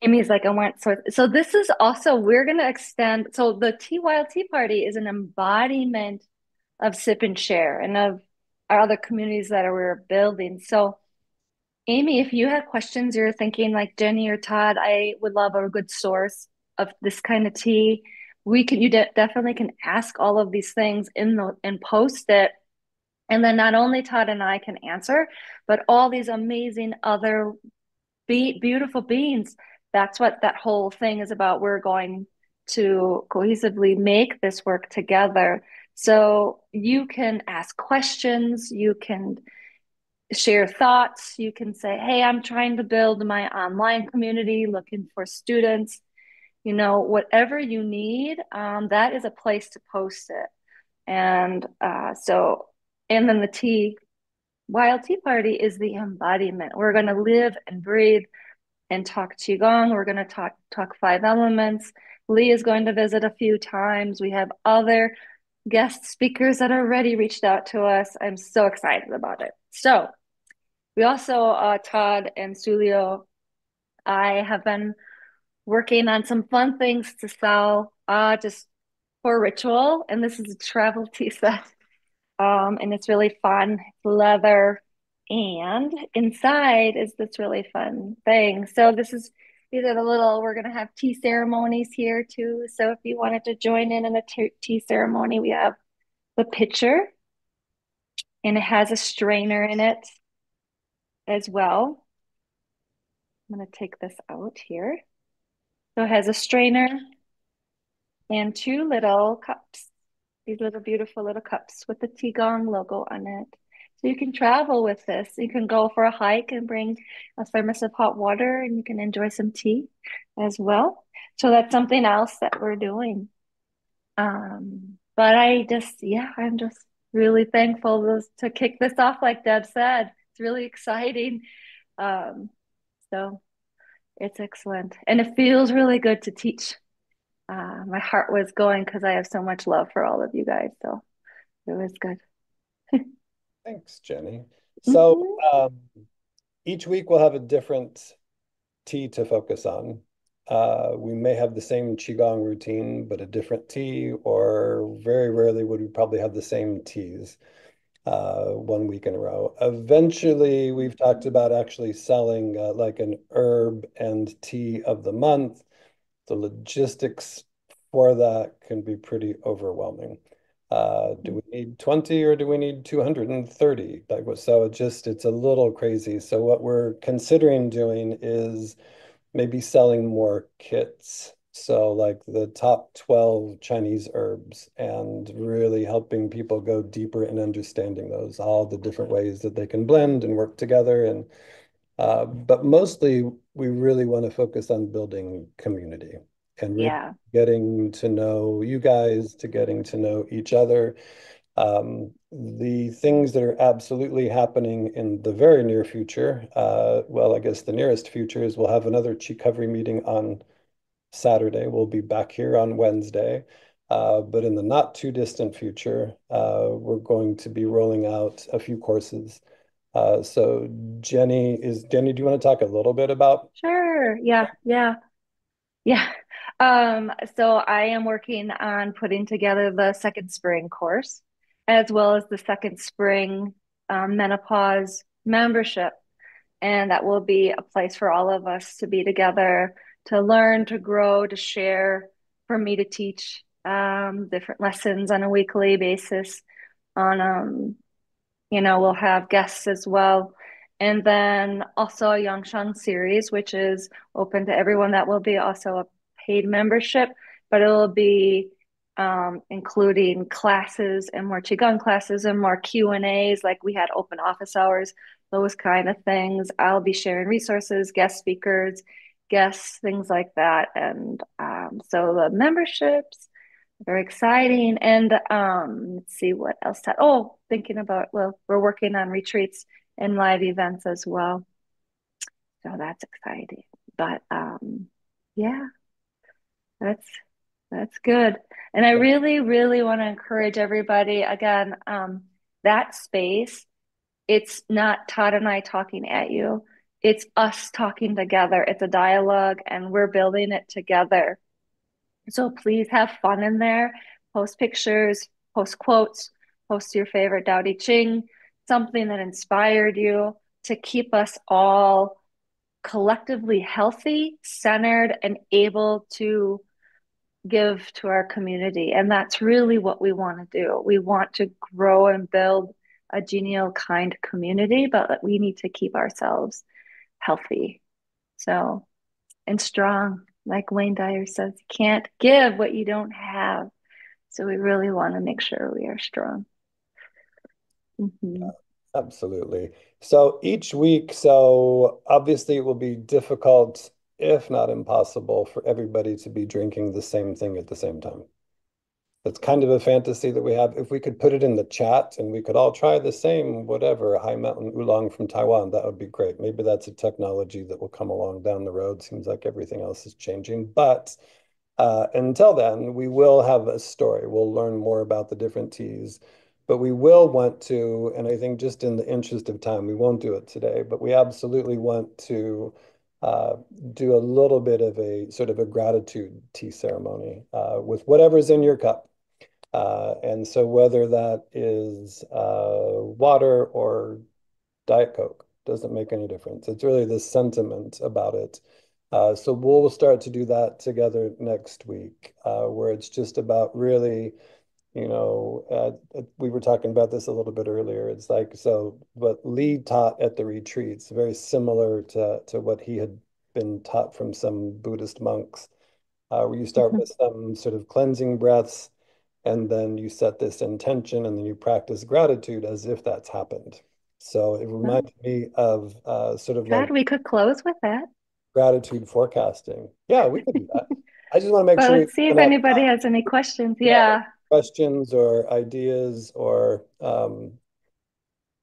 Amy's like, I want so this is also we're gonna extend. So the Tea Wild Tea Party is an embodiment of sip and share and of our other communities that we're building. So Amy, if you have questions, you're thinking like Jenny or Todd, I would love a good source of this kind of tea. We can, you definitely can ask all of these things in the and post it. And then not only Todd and I can answer, but all these amazing other beautiful beings. That's what that whole thing is about. We're going to cohesively make this work together. So you can ask questions, you can share thoughts, you can say, hey, I'm trying to build my online community, looking for students. Whatever you need, that is a place to post it. And then the Wild Tea Party is the embodiment. We're going to live and breathe and talk qigong. We're going to talk five elements. Lee is going to visit a few times. We have other guest speakers that already reached out to us. I'm so excited about it. So we also, Todd and Sulio, I have been working on some fun things to sell just for ritual. And this is a travel tea set. And it's really fun. It's leather, and inside is this really fun thing. So these are the little. We're gonna have tea ceremonies here too. So if you wanted to join in a tea ceremony, we have the pitcher, and it has a strainer in it as well. I'm gonna take this out here. So it has a strainer and two little cups. These little beautiful little cups with the Qigong logo on it. So you can travel with this. You can go for a hike and bring a thermos of hot water and you can enjoy some tea as well. So that's something else that we're doing. But I'm just really thankful to kick this off, like Deb said. It's really exciting. Um, so it's excellent. And it feels really good to teach. My heart was going because I have so much love for all of you guys. So it was good. Thanks, Jenny. So Mhm. um, each week we'll have a different tea to focus on. We may have the same Qigong routine, but a different tea, or very rarely would we probably have the same teas one week in a row. Eventually, we've talked about actually selling like an herb and tea of the month. The logistics for that can be pretty overwhelming. Do we need 20 or do we need 230? So it's a little crazy. So what we're considering doing is maybe selling more kits. So like the top 12 Chinese herbs and really helping people go deeper in understanding those, all the different ways that they can blend and work together. But mostly we really want to focus on building community and really Yeah. getting to know you guys, to getting to know each other. The things that are absolutely happening in the very near future, well, I guess the nearest future is we'll have another Recovery meeting on Saturday. We'll be back here on Wednesday. But in the not too distant future, we're going to be rolling out a few courses. So Jenny, do you want to talk a little bit about? Sure. Yeah. Yeah. Yeah. So I am working on putting together the second spring course, as well as the second spring menopause membership. And that will be a place for all of us to be together, to learn, to grow, to share, for me to teach different lessons on a weekly basis on we'll have guests as well. And then also a Yangshan series, which is open to everyone. That will be also a paid membership, but it will be including classes and more Qigong classes and more Q&As, like we had open office hours, those kind of things. I'll be sharing resources, guest speakers, guests, things like that. And so the memberships, very exciting. And let's see what else. Oh, thinking about, well, we're working on retreats and live events as well. So that's exciting. But yeah, that's that's good. And I really, really want to encourage everybody again, that space, it's not Todd and I talking at you. It's us talking together. It's a dialogue and we're building it together. So please have fun in there. Post pictures, post quotes, post your favorite Dao Di Ching, something that inspired you to keep us all collectively healthy, centered, and able to give to our community. And that's really what we want to do. We want to grow and build a genial, kind community, but we need to keep ourselves healthy. So, and strong. Like Wayne Dyer says, you can't give what you don't have. So we really want to make sure we are strong. Hmm. Absolutely. So each week, so obviously it will be difficult, if not impossible, for everybody to be drinking the same thing at the same time. That's kind of a fantasy that we have. If we could put it in the chat and we could all try the same, whatever, high mountain oolong from Taiwan, that would be great. Maybe that's a technology that will come along down the road. Seems like everything else is changing. But until then, we will have a story. We'll learn more about the different teas. But we will want to, and I think just in the interest of time, we won't do it today, but we absolutely want to uh, do a little bit of a sort of a gratitude tea ceremony with whatever's in your cup. And so whether that is water or Diet Coke, doesn't make any difference. It's really the sentiment about it. So we'll start to do that together next week, where it's just about really, we were talking about this a little bit earlier. It's like, so what Lee taught at the retreats, very similar to what he had been taught from some Buddhist monks, where you start with some sort of cleansing breaths, and then you set this intention, and then you practice gratitude as if that's happened. So it Well, reminded me of sort of like God, we could close with that. gratitude forecasting. Yeah, we could do that. I just want to make But sure we let's see if open up anybody has any questions. yeah, Yeah. questions or ideas or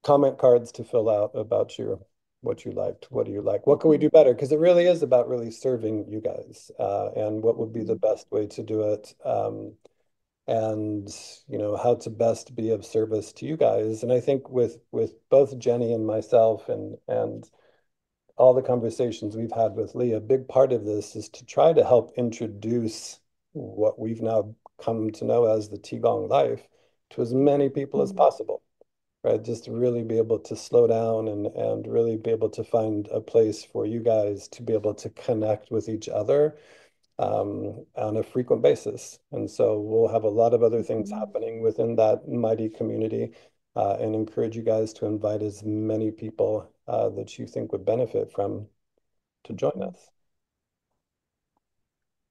comment cards to fill out about your what you liked, what do you like, what can we Mhm. do better? Because it really is about really serving you guys and what would be the Mhm. best way to do it. And how to best be of service to you guys. And I think with both Jenny and myself and all the conversations we've had with Lee, a big part of this is to try to help introduce what we've now come to know as the Qigong life to as many people as Mhm. possible, right? Just to really be able to slow down and really be able to find a place for you guys to be able to connect with each other on a frequent basis. And so we'll have a lot of other things Mhm. happening within that mighty community and encourage you guys to invite as many people that you think would benefit from to join Mhm. us.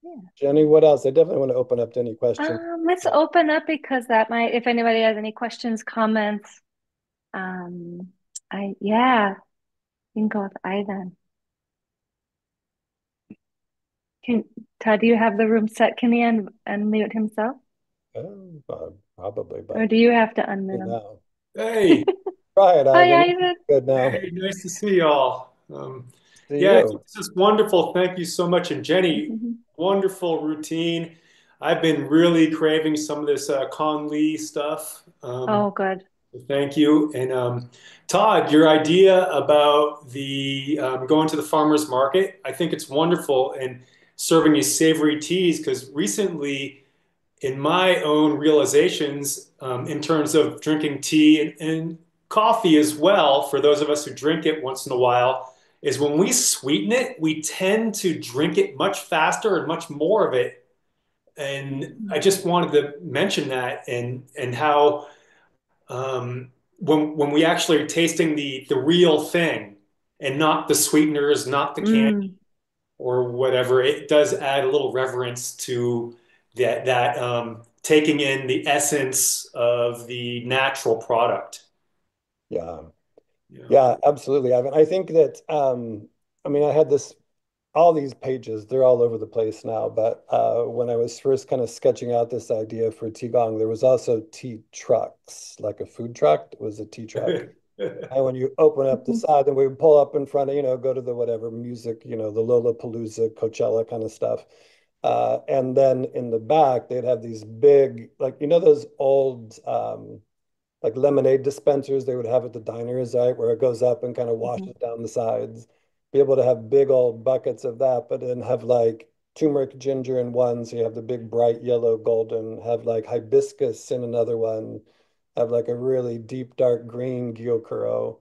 Yeah. Jenny, what else? I definitely want to open up to any questions. Let's open up because that might, if anybody has any questions, comments, yeah, you can go with Ivan. Can Todd, do you have the room set? Can he unmute himself? Probably, Or but do you have to unmute him? now. Hey, Try it, Ivan. Hi, Ivan. Good now. hey, nice to see y'all. See Yeah, you. this is wonderful. Thank you so much. And Jenny, Mhm. wonderful routine. I've been really craving some of this Con Lee stuff. Oh, good. Thank you. And Todd, your idea about the going to the farmers market, I think it's wonderful. And serving you savory teas because recently, in my own realizations, in terms of drinking tea and coffee as well, for those of us who drink it once in a while, is when we sweeten it, we tend to drink it much faster and much more of it. And I just wanted to mention that and how when we actually are tasting the real thing and not the sweeteners, not the candy Mm, or whatever, it does add a little reverence to that taking in the essence of the natural product. Yeah. Yeah. Yeah, absolutely, Ivan. I think that I mean I had this all these pages, they're all over the place now, but when I was first kind of sketching out this idea for Qigong, there was also tea trucks, like a food truck. It was a tea truck. And when you open up the mhm, side, then we would pull up in front of, go to the whatever music, the Lollapalooza, Coachella kind of stuff. And then in the back, they'd have these big, like, those old like lemonade dispensers they would have at the diners, right, where it goes up and kind of mhm, washes down the sides. Be able to have big old buckets of that, but then have like turmeric ginger in one, so you have the big bright yellow golden, have like hibiscus in another one, have like a really deep dark green gyokuro,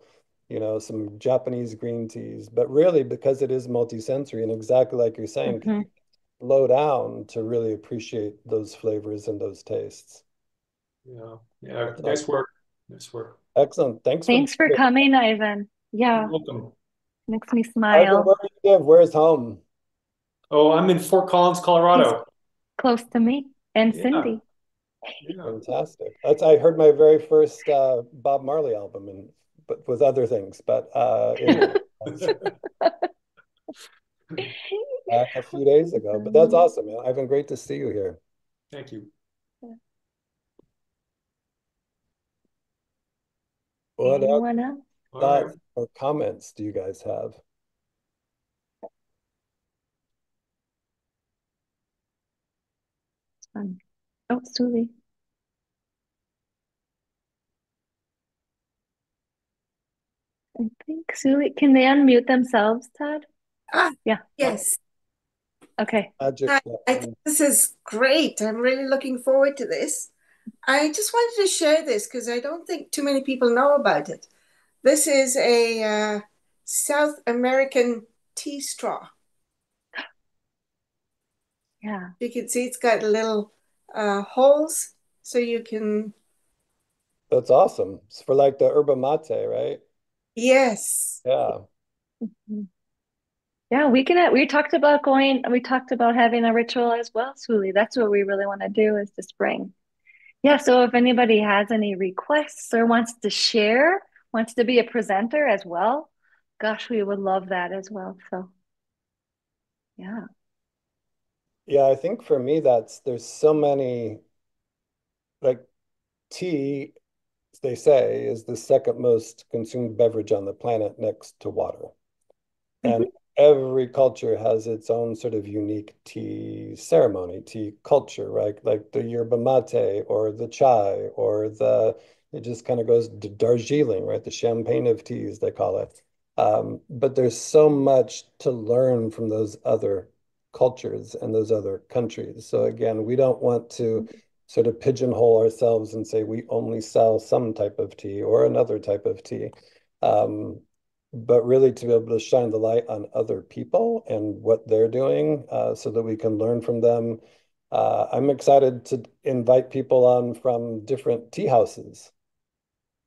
some Japanese green teas. But really, because it is multisensory and exactly like you're saying, mhm. you slow down to really appreciate those flavors and those tastes. Yeah. Yeah. That's Nice awesome. work. Nice work. Excellent. Thanks for Thanks for being coming, Ivan. You're Yeah, welcome. makes me Ivan, smile. where do you live? Where's home? Oh, I'm in Fort Collins, He's Colorado. close to me and Yeah. Cindy. Yeah. Fantastic. I heard my very first Bob Marley album, and but with other things, but back a few days ago. But that's awesome, man. Ivan, great to see you here. Thank you. What other Anyone else? All right. thoughts or comments do you guys have? Oh, Suli. I think Suli, can they unmute themselves, Todd? Ah, Yeah. yes. Okay. Magic I think button. this is great. I'm really looking forward to this. I just wanted to share this because I don't think too many people know about it. This is a South American tea straw. Yeah. You can see it's got little holes so you can, That's awesome. It's for like the yerba mate, right? yes. Yeah. Mhm. Yeah, we talked about having a ritual as well, Suli. That's what we really want to do is this spring. Yeah, so if anybody has any requests or wants to share, wants to be a presenter as well, gosh, we would love that as well. So, yeah. Yeah, I think for me there's so many, like, tea, they say, is the second most consumed beverage on the planet next to water. And Hmm. every culture has its own sort of unique tea ceremony, tea culture, right? Like the yerba mate or the chai or it just kind of goes to Darjeeling, right? The champagne of teas, they call it. But there's so much to learn from those other cultures and those other countries. So again, we don't want to sort of pigeonhole ourselves and say we only sell some type of tea or another type of tea. Um, but really to be able to shine the light on other people and what they're doing so that we can learn from them. I'm excited to invite people on from different tea houses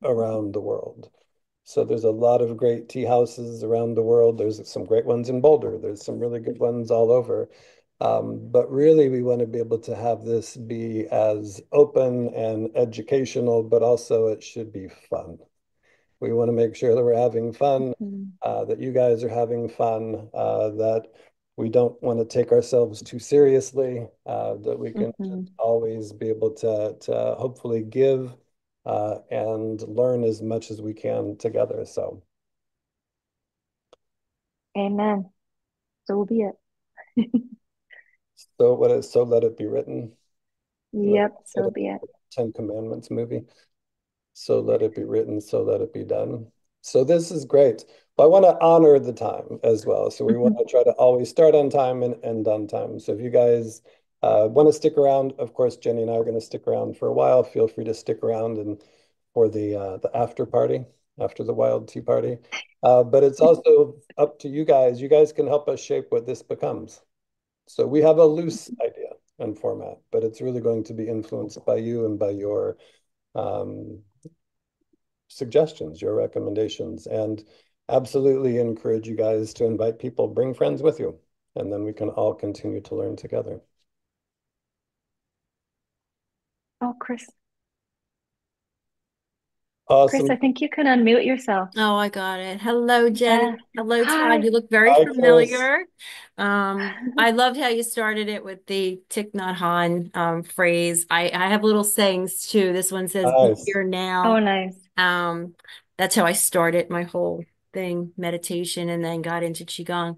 around the world. So there's a lot of great tea houses around the world. There's some great ones in Boulder. There's some really good ones all over. But really, we want to be able to have this be as open and educational, but also it should be fun. We want to make sure that we're having fun, Hmm. that you guys are having fun, that we don't want to take ourselves too seriously, that we can just Hmm. always be able to hopefully give and learn as much as we can together. So, Amen. So be it. so what is so let it be written? Let Yep, it so be it. Ten Commandments movie. So let it be written, so let it be done. So this is great. But I want to honor the time as well. So we want Mhm. to try to always start on time and end on time. So if you guys want to stick around, of course, Jenny and I are going to stick around for a while. Feel free to stick around and for the after party, after the wild tea party. But it's also up to you guys. You guys can help us shape what this becomes. So we have a loose idea and format, but it's really going to be influenced by you and by your um, suggestions, your recommendations, and absolutely encourage you guys to invite people, bring friends with you, and then we can all continue to learn together. Oh, Chris, Chris, I Awesome. think you can unmute yourself. Oh, I got it. Hello, Jenny. Yeah. Hello, Todd. Hi. You look very Hi, Chris. familiar. I loved how you started it with the Thich Nhat Hanh phrase. I have little sayings too. This one says, "Be Nice. here Oh, now." nice. Um, that's how I started my whole thing, meditation, and then got into Qigong.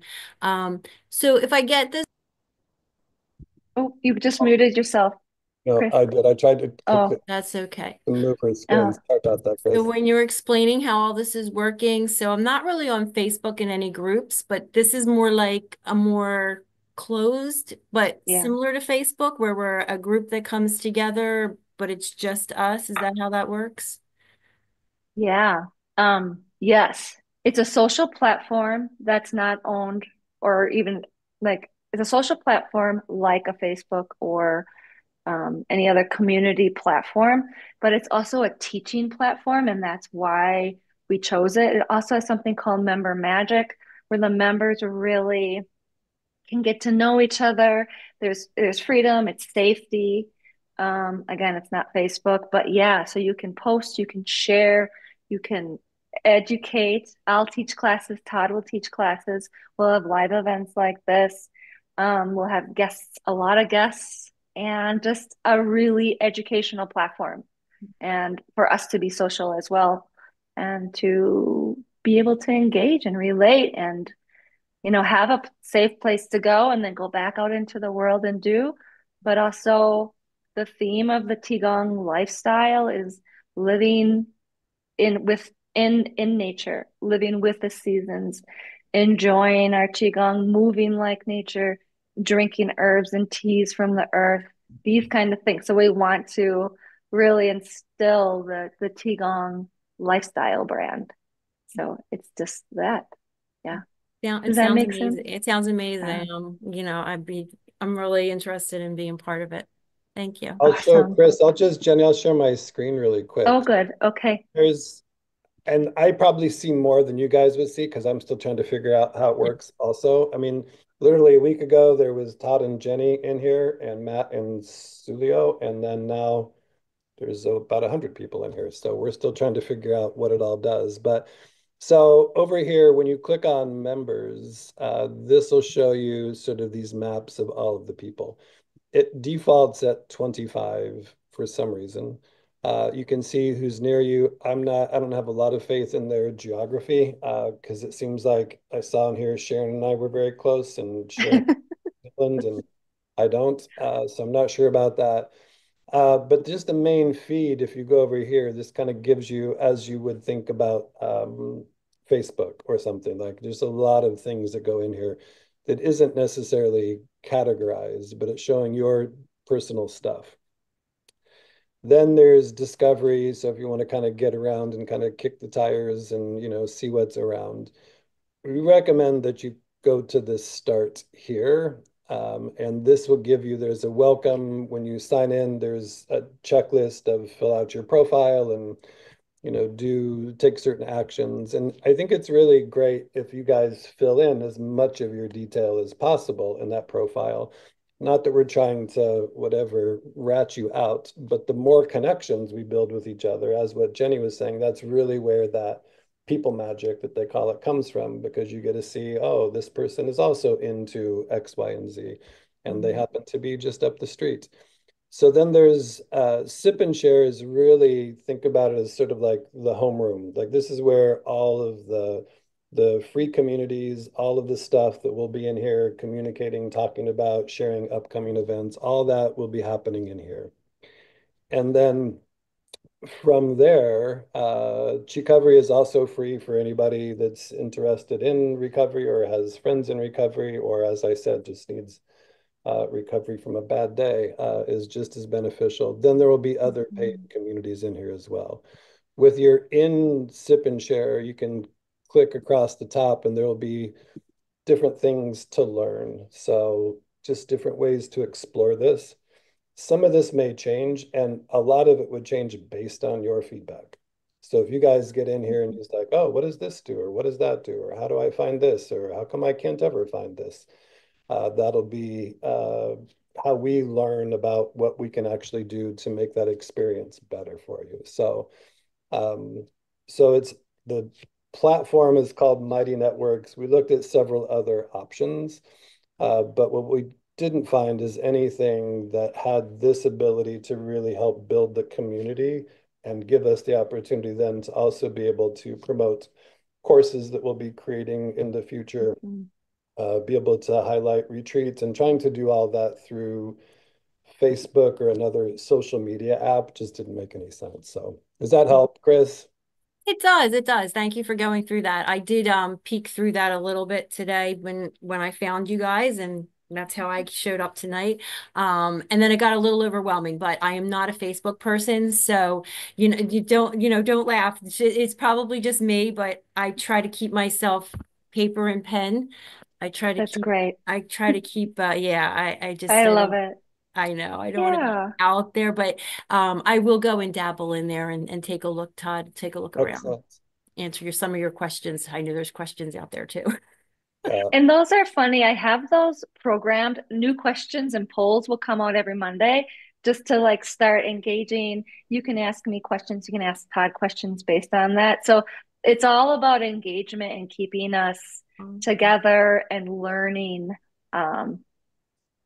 So if I get this, Oh, you just muted yourself, No, Chris. I did. I tried to click Oh, that's okay. the move her screen. oh, Sorry about that, So Chris. when you're explaining how all this is working, so I'm not really on Facebook in any groups, but this is more like a more closed, but yeah. similar to Facebook, where we're a group that comes together, but it's just us. Is that how that works? Yeah. Yes. It's a social platform that's not owned or even like it's a social platform like a Facebook or any other community platform, but it's also a teaching platform, and that's why we chose it. It also has something called Member Magic, where the members really can get to know each other. There's freedom, it's safety. Again, it's not Facebook, but yeah, so you can post, you can share, you can educate. I'll teach classes, Todd will teach classes. We'll have live events like this. We'll have guests, a lot of guests, and just a really educational platform. And for us to be social as well, and to be able to engage and relate and have a safe place to go and then go back out into the world and do. But also, the theme of the Qigong lifestyle is living in nature, living with the seasons, enjoying our Qigong, moving like nature, drinking herbs and teas from the earth, these kind of things. So we want to really instill the Qigong lifestyle brand. So it's just that. Yeah. Yeah, it Does that sounds make sense? amazing. It sounds Uh, amazing. I'm really interested in being part of it. Thank you. I'll show awesome. Chris. Jenny, I'll share my screen really Oh, quick. good. Okay. There's, and I probably see more than you guys would see because I'm still trying to figure out how it works also. I mean, literally a week ago, there was Todd and Jenny in here and Matt and Sulio. And then now there's about 100 people in here. So we're still trying to figure out what it all does. But so over here, when you click on members, this will show you sort of these maps of all of the people. It defaults at 25 for some reason. You can see who's near you. I don't have a lot of faith in their geography because it seems like I saw in here Sharon and I were very close and Sharon England and I don't. So I'm not sure about that. But just the main feed, if you go over here, this kind of gives you, as you would think about Facebook or something, like there's a lot of things that go in here that isn't necessarily categorized, but it's showing your personal stuff. Then there's discovery. So if you want to kind of get around and kind of kick the tires and, see what's around, we recommend that you go to this start here. And this will give you, there's a welcome when you sign in, there's a checklist of fill out your profile and do take certain actions. And I think it's really great if you guys fill in as much of your detail as possible in that profile. Not that we're trying to whatever rat you out, but the more connections we build with each other, as what Jenny was saying, that's really where that people magic that they call it comes from, because you get to see, oh, this person is also into X, Y, and Z, and they happen to be just up the street. So then there's sip and share is really think about it as sort of like the homeroom. Like this is where all of the free communities, all of the stuff that will be in here, communicating, talking about, sharing upcoming events, all that will be happening in here. And then from there, Recovery is also free for anybody that's interested in recovery or has friends in recovery, or as I said, just needs recovery from a bad day, is just as beneficial. Then there will be other paid Mhm. communities in here as well. With your in Sip and Share, you can click across the top and there will be different things to learn. So just different ways to explore this. Some of this may change, and a lot of it would change based on your feedback. So if you guys get in here and just like, oh, what does this do? Or what does that do? Or how do I find this? Or how come I can't ever find this? That'll be how we learn about what we can actually do to make that experience better for you. Um, so it's the platform is called Mighty Networks. We looked at several other options, but what we didn't find is anything that had this ability to really help build the community and give us the opportunity then to also be able to promote courses that we'll be creating in the future, Mhm. be able to highlight retreats and trying to do all that through Facebook or another social media app just didn't make any sense. So does that help, Chris? It does, it does. Thank you for going through that. I did peek through that a little bit today when I found you guys, and that's how I showed up tonight. And then it got a little overwhelming, but I am not a Facebook person, so don't laugh. It's probably just me, but I try to keep myself paper and pen. I try to That's keep great. yeah, I just I I love don't it. I know I don't want to be Yeah, out there, but I will go and dabble in there and take a look, Todd, take a look around, Excellent. answer some of your questions. I know there's questions out there too. Yeah, and those are funny. I have those programmed. New questions and polls will come out every Monday just to like start engaging. You can ask me questions, you can ask Todd questions based on that. So it's all about engagement and keeping us together and learning, um,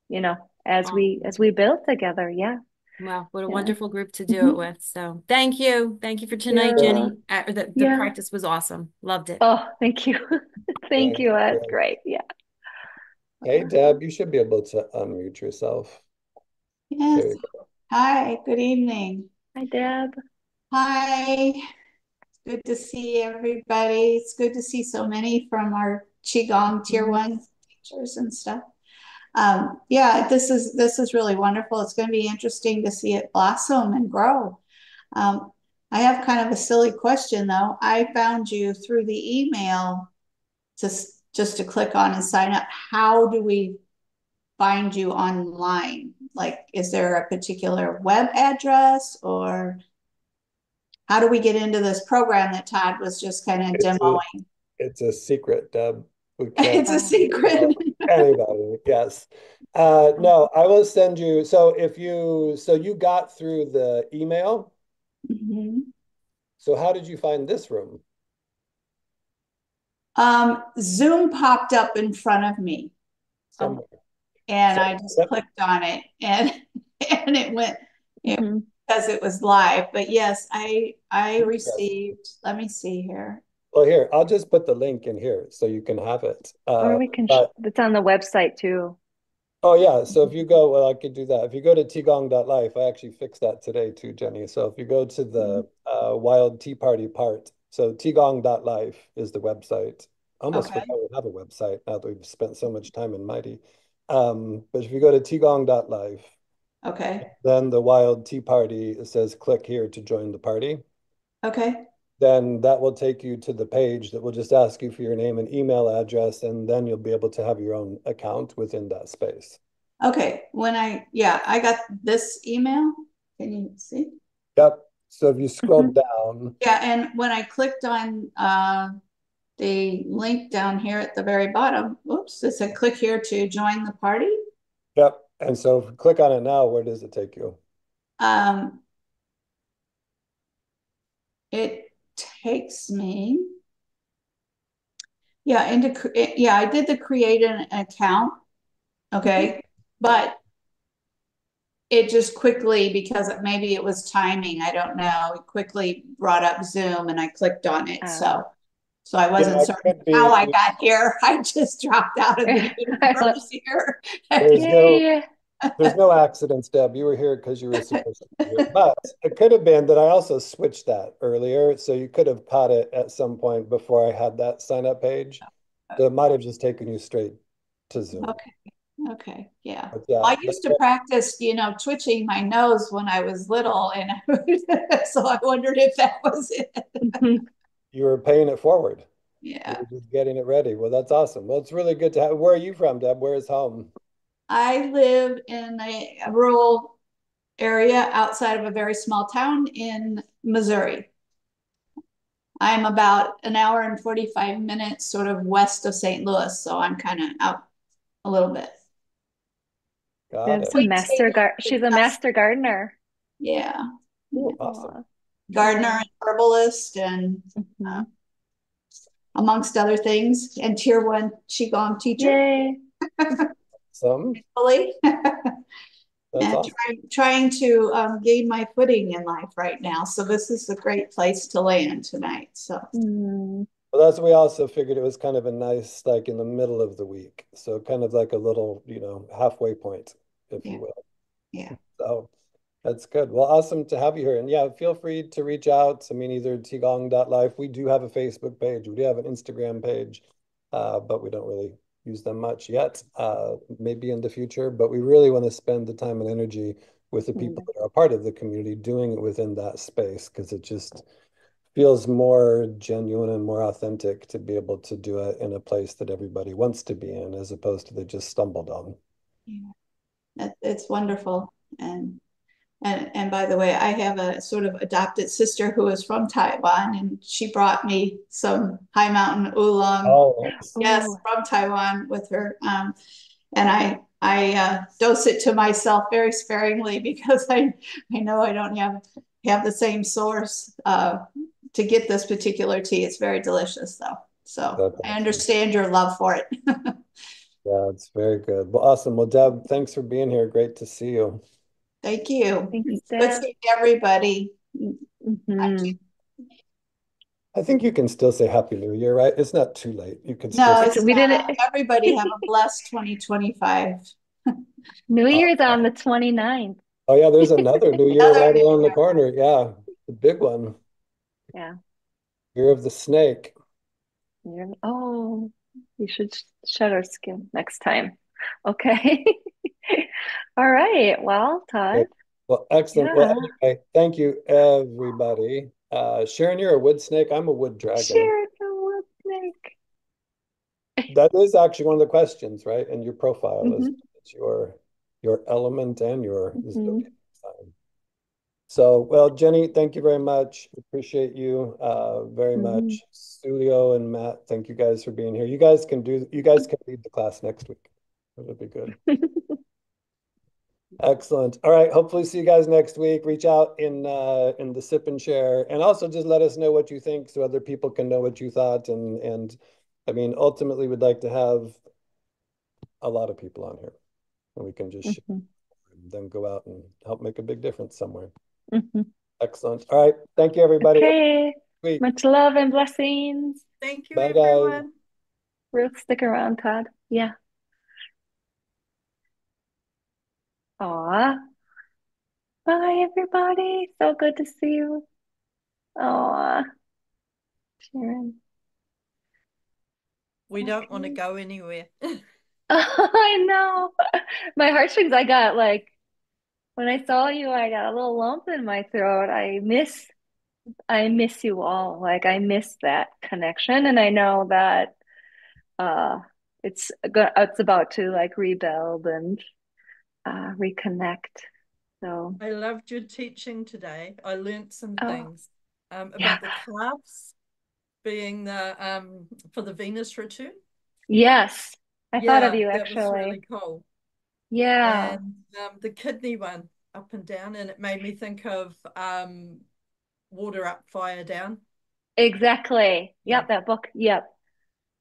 you know, as we build together. Yeah, Wow, what a yeah. wonderful group to do it Mhm. with. So thank you. Thank you for tonight, Yeah, Jenny. The yeah. practice was awesome. Loved it. Oh, thank you. Thank great, you. That's great. great. Yeah. Hey, Deb, you should be able to unmute yourself. There Yes. you go. Hi, good evening. Hi, Deb. Hi, good to see everybody. It's good to see so many from our Qigong Tier Mhm. 1 teachers and stuff. Yeah, this is really wonderful. It's going to be interesting to see it blossom and grow. Um, I have kind of a silly question though. I found you through the email just to click on and sign up. How do we find you online? Like, is there a particular web address or how do we get into this program that Todd was just kind of It's a demoing? it's a secret, Deb. We can't It's a Oh, secret. tell anybody. Yes. No, I will send you. So you got through the email. Mhm. So how did you find this room? Zoom popped up in front of me, oh. Somewhere. and So, I just yep, clicked on it, and and it Mhm. because it was live. But yes, I yes. received. Let me see here. Well, here, I'll just put the link in here so you can have it. Or we can, But it's on the website too. Oh yeah, so if you go, well, I could do that. If you go to qigong.life, I actually fixed that today too, Jenny. So if you go to Mhm. the Wild Tea Party part, so qigong.life is the website. I almost Okay. forgot we have a website now that we've spent so much time in Mighty. But if you go to qigong.life, Okay. then the Wild Tea Party, it says click here to join the party. Okay. Then that will take you to the page that will just ask you for your name and email address, and then you'll be able to have your own account within that space. Okay. Yeah, I got this email. Can you see? Yep. So if you scroll Mhm. down, Yeah, and when I clicked on the link down here at the very bottom, oops, it said click here to join the party. yep. And so if you click on it now, where does it take you? Um, it takes me, yeah, yeah, I did the create an account, Mhm. okay, but it just quickly, because maybe it was timing, I don't know, it quickly brought up Zoom and I clicked on it. Uh, So I wasn't Yeah, it certain could how I be. got here. I just dropped out of the I love, universe here. There's no yay. There's no accidents, Deb. You were here because you were supposed to be here. But it could have been that I also switched that earlier. So you could have caught it at some point before I had that sign up page. So it might have just taken you straight to Zoom. Okay. Okay. Yeah. But yeah, I used to practice, twitching my nose when I was little, and so I wondered if that was it. you were paying it forward. You Yeah. were just getting it ready. Well, that's awesome. Well, it's really good to have. Where are you from, Deb? Where is home? I live in a rural area outside of a very small town in Missouri. I'm about an hour and 45 minutes sort of west of St. Louis, so I'm kind of out a little bit. Got Deb's it. a she's a master gardener. Yeah. Ooh, awesome. Aw, Gardener yeah. and herbalist and Mhm. amongst other things, and tier one Qigong teacher. Yay. Some. Hopefully. That's And awesome. trying to gain my footing in life right now. So this is a great place to land tonight. So Mm. Well, that's we also figured it was kind of a nice, like in the middle of the week. So kind of like a little, halfway point, if yeah, you will. yeah. So that's good. Well, awesome to have you here. And yeah, feel free to reach out. I mean, either qigong.life. We do have a Facebook page. We do have an Instagram page, but we don't really use them much yet. Maybe in the future, but we really want to spend the time and energy with the people that are a part of the community doing it within that space because it just feels more genuine and more authentic to be able to do it in a place that everybody wants to be in as opposed to they just stumbled on. It's wonderful. And by the way, I have a sort of adopted sister who is from Taiwan, and she brought me some high mountain oolong, Oh, nice. yes, Oh, from Taiwan with her. And I dose it to myself very sparingly because I know I don't have the same source to get this particular tea. It's very delicious though. So That's I awesome. understand your love for it. Yeah, it's very good. Well, awesome. Well, Deb, thanks for being here. Great to see you. Thank you. thanks, It's good Deb. seeing everybody. Hmm. I think you can still say Happy New Year, right? It's not too late. You could still No, say, It's it's we didn't. not. Everybody have a blessed 2025. New uh, Year's on the 29th. oh yeah, there's another New Year Another right around the corner. Yeah, the big one. Yeah. Year of the Snake. Oh, we should shed our skin next time. Okay. All right. Well, Great. Todd. Well, excellent. Well, Yeah. anyway, thank you, everybody. Sharon, you're a wood snake. I'm a wood dragon. Share the wood snake. That is actually one of the questions, right? In your profile is Hmm. it's your element and your Hmm. zodiac sign. So, well, Jenny, thank you very much. Appreciate you very Hmm. much. Julio and Matt, thank you guys for being here. You guys can lead the class next week. That'll be good. Excellent. All right. Hopefully see you guys next week. Reach out in the sip and share. And also just let us know what you think so other people can know what you thought. And I mean, ultimately we'd like to have a lot of people on here. And we can just share Hmm. and then go out and help make a big difference somewhere. Hmm. Excellent. All right. Thank you, everybody. Have Okay. a good week. Much love and blessings. Thank you, Bye, guys. everyone. Ruth, stick around, Todd. Yeah. Aw. Bye, everybody. So good to see you. Aw, Sharon. We don't want to Okay. go anywhere. I know. My heartstrings, I got like, when I saw you, I got a little lump in my throat. I miss you all. Like, I miss that connection. And I know that uh it's about to like rebuild and reconnect. So, I loved your teaching today. I learned some oh, things yeah. about the calves being the for the Venus return. Yes. I thought of Yeah, you that was actually. really cool. Yeah. And the kidney one up and down, and it made me think of water up, fire down. Exactly. Yeah, Yep, that book. Yep.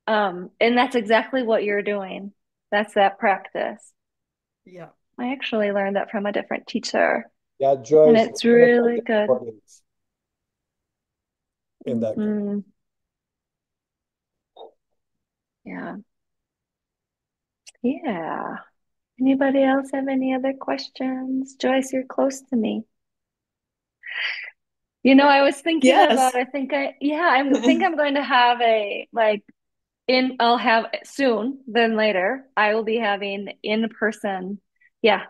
And that's exactly what you're doing. That's that practice. yeah. I actually learned that from a different teacher, Yeah, and Joyce, it's we're going to put really the good. recordings in that group. Hmm. Yeah. Yeah. Anybody else have any other questions? Joyce, you're close to me. I was thinking about, Yes. I think I'm going to have I'll have soon, then later, I will be having in-person, yeah,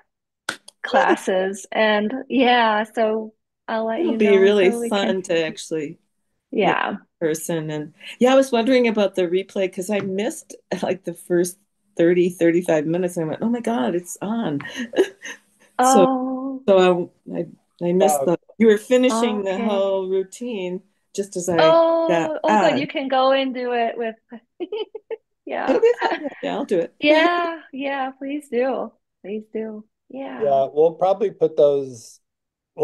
classes. And yeah, so I'll let It'll you be know really so we can, fun to actually meet yeah. in person. And yeah, I was wondering about the replay because I missed like the first 30, 35 minutes. I went, oh my God, it's on. So Oh, so I missed Yeah, the you were finishing the okay. whole routine just as I got Oh, good. You on. can go and do it with, yeah. It'll be fun. Yeah, yeah, I'll do it. Yeah, yeah, please do. Please do. Yeah. yeah, we'll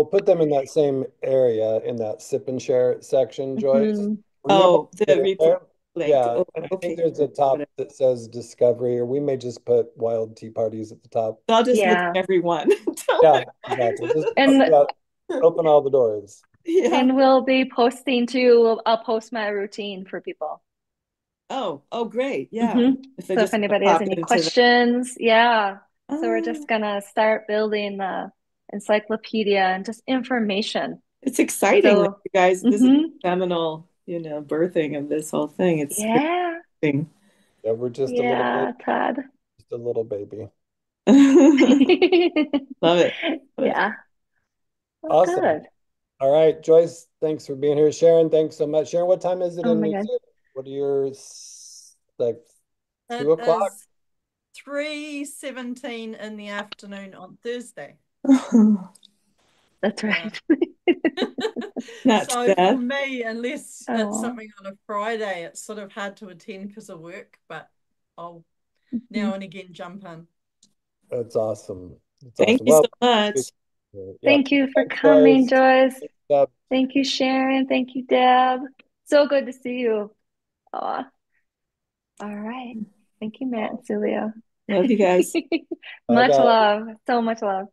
put them in that same area in that sip and share section, Joyce. Hmm. Were you able Oh, to the get in replay there? link. Yeah, Oh, and I think okay. there's a top that says discovery, or we may just put wild tea parties at the top. So I'll just look at Yeah. everyone until Yeah, exactly. Just And yeah, open all the doors. yeah. and we'll be posting too. I'll post my routine for people. Oh, great. Yeah. Hmm. If I So if just anybody has pop any into the questions, yeah. So we're just oh, gonna start building the encyclopedia and just information. it's exciting that So, you guys, this is hmm, seminal, birthing of this whole thing. It's yeah, exciting. Yeah, we're just a little bit, yeah, Todd. just a little baby. Love it. Love it. Yeah. Well, Awesome. good. All right, Joyce, thanks for being here. Sharon, thanks so much. Sharon, what time is it Oh in my New God. Zealand? What are your like It 2 o'clock? is 3:17 in the afternoon on Thursday. That's Yeah. right. Not too So for bad. me, unless it's Oh. something on a Friday, it's sort of hard to attend because of work, but I'll Mhm. now and again jump in. That's awesome. That's Thank awesome. you so Well, much. yeah. Thank you for Thanks, coming, Joyce. Joyce. Yeah. Thank you, Sharon. Thank you, Deb. So good to see you. Oh, all right. Thank you, Matt and Celia. Love you guys. Bye, Much guys. love. So much love.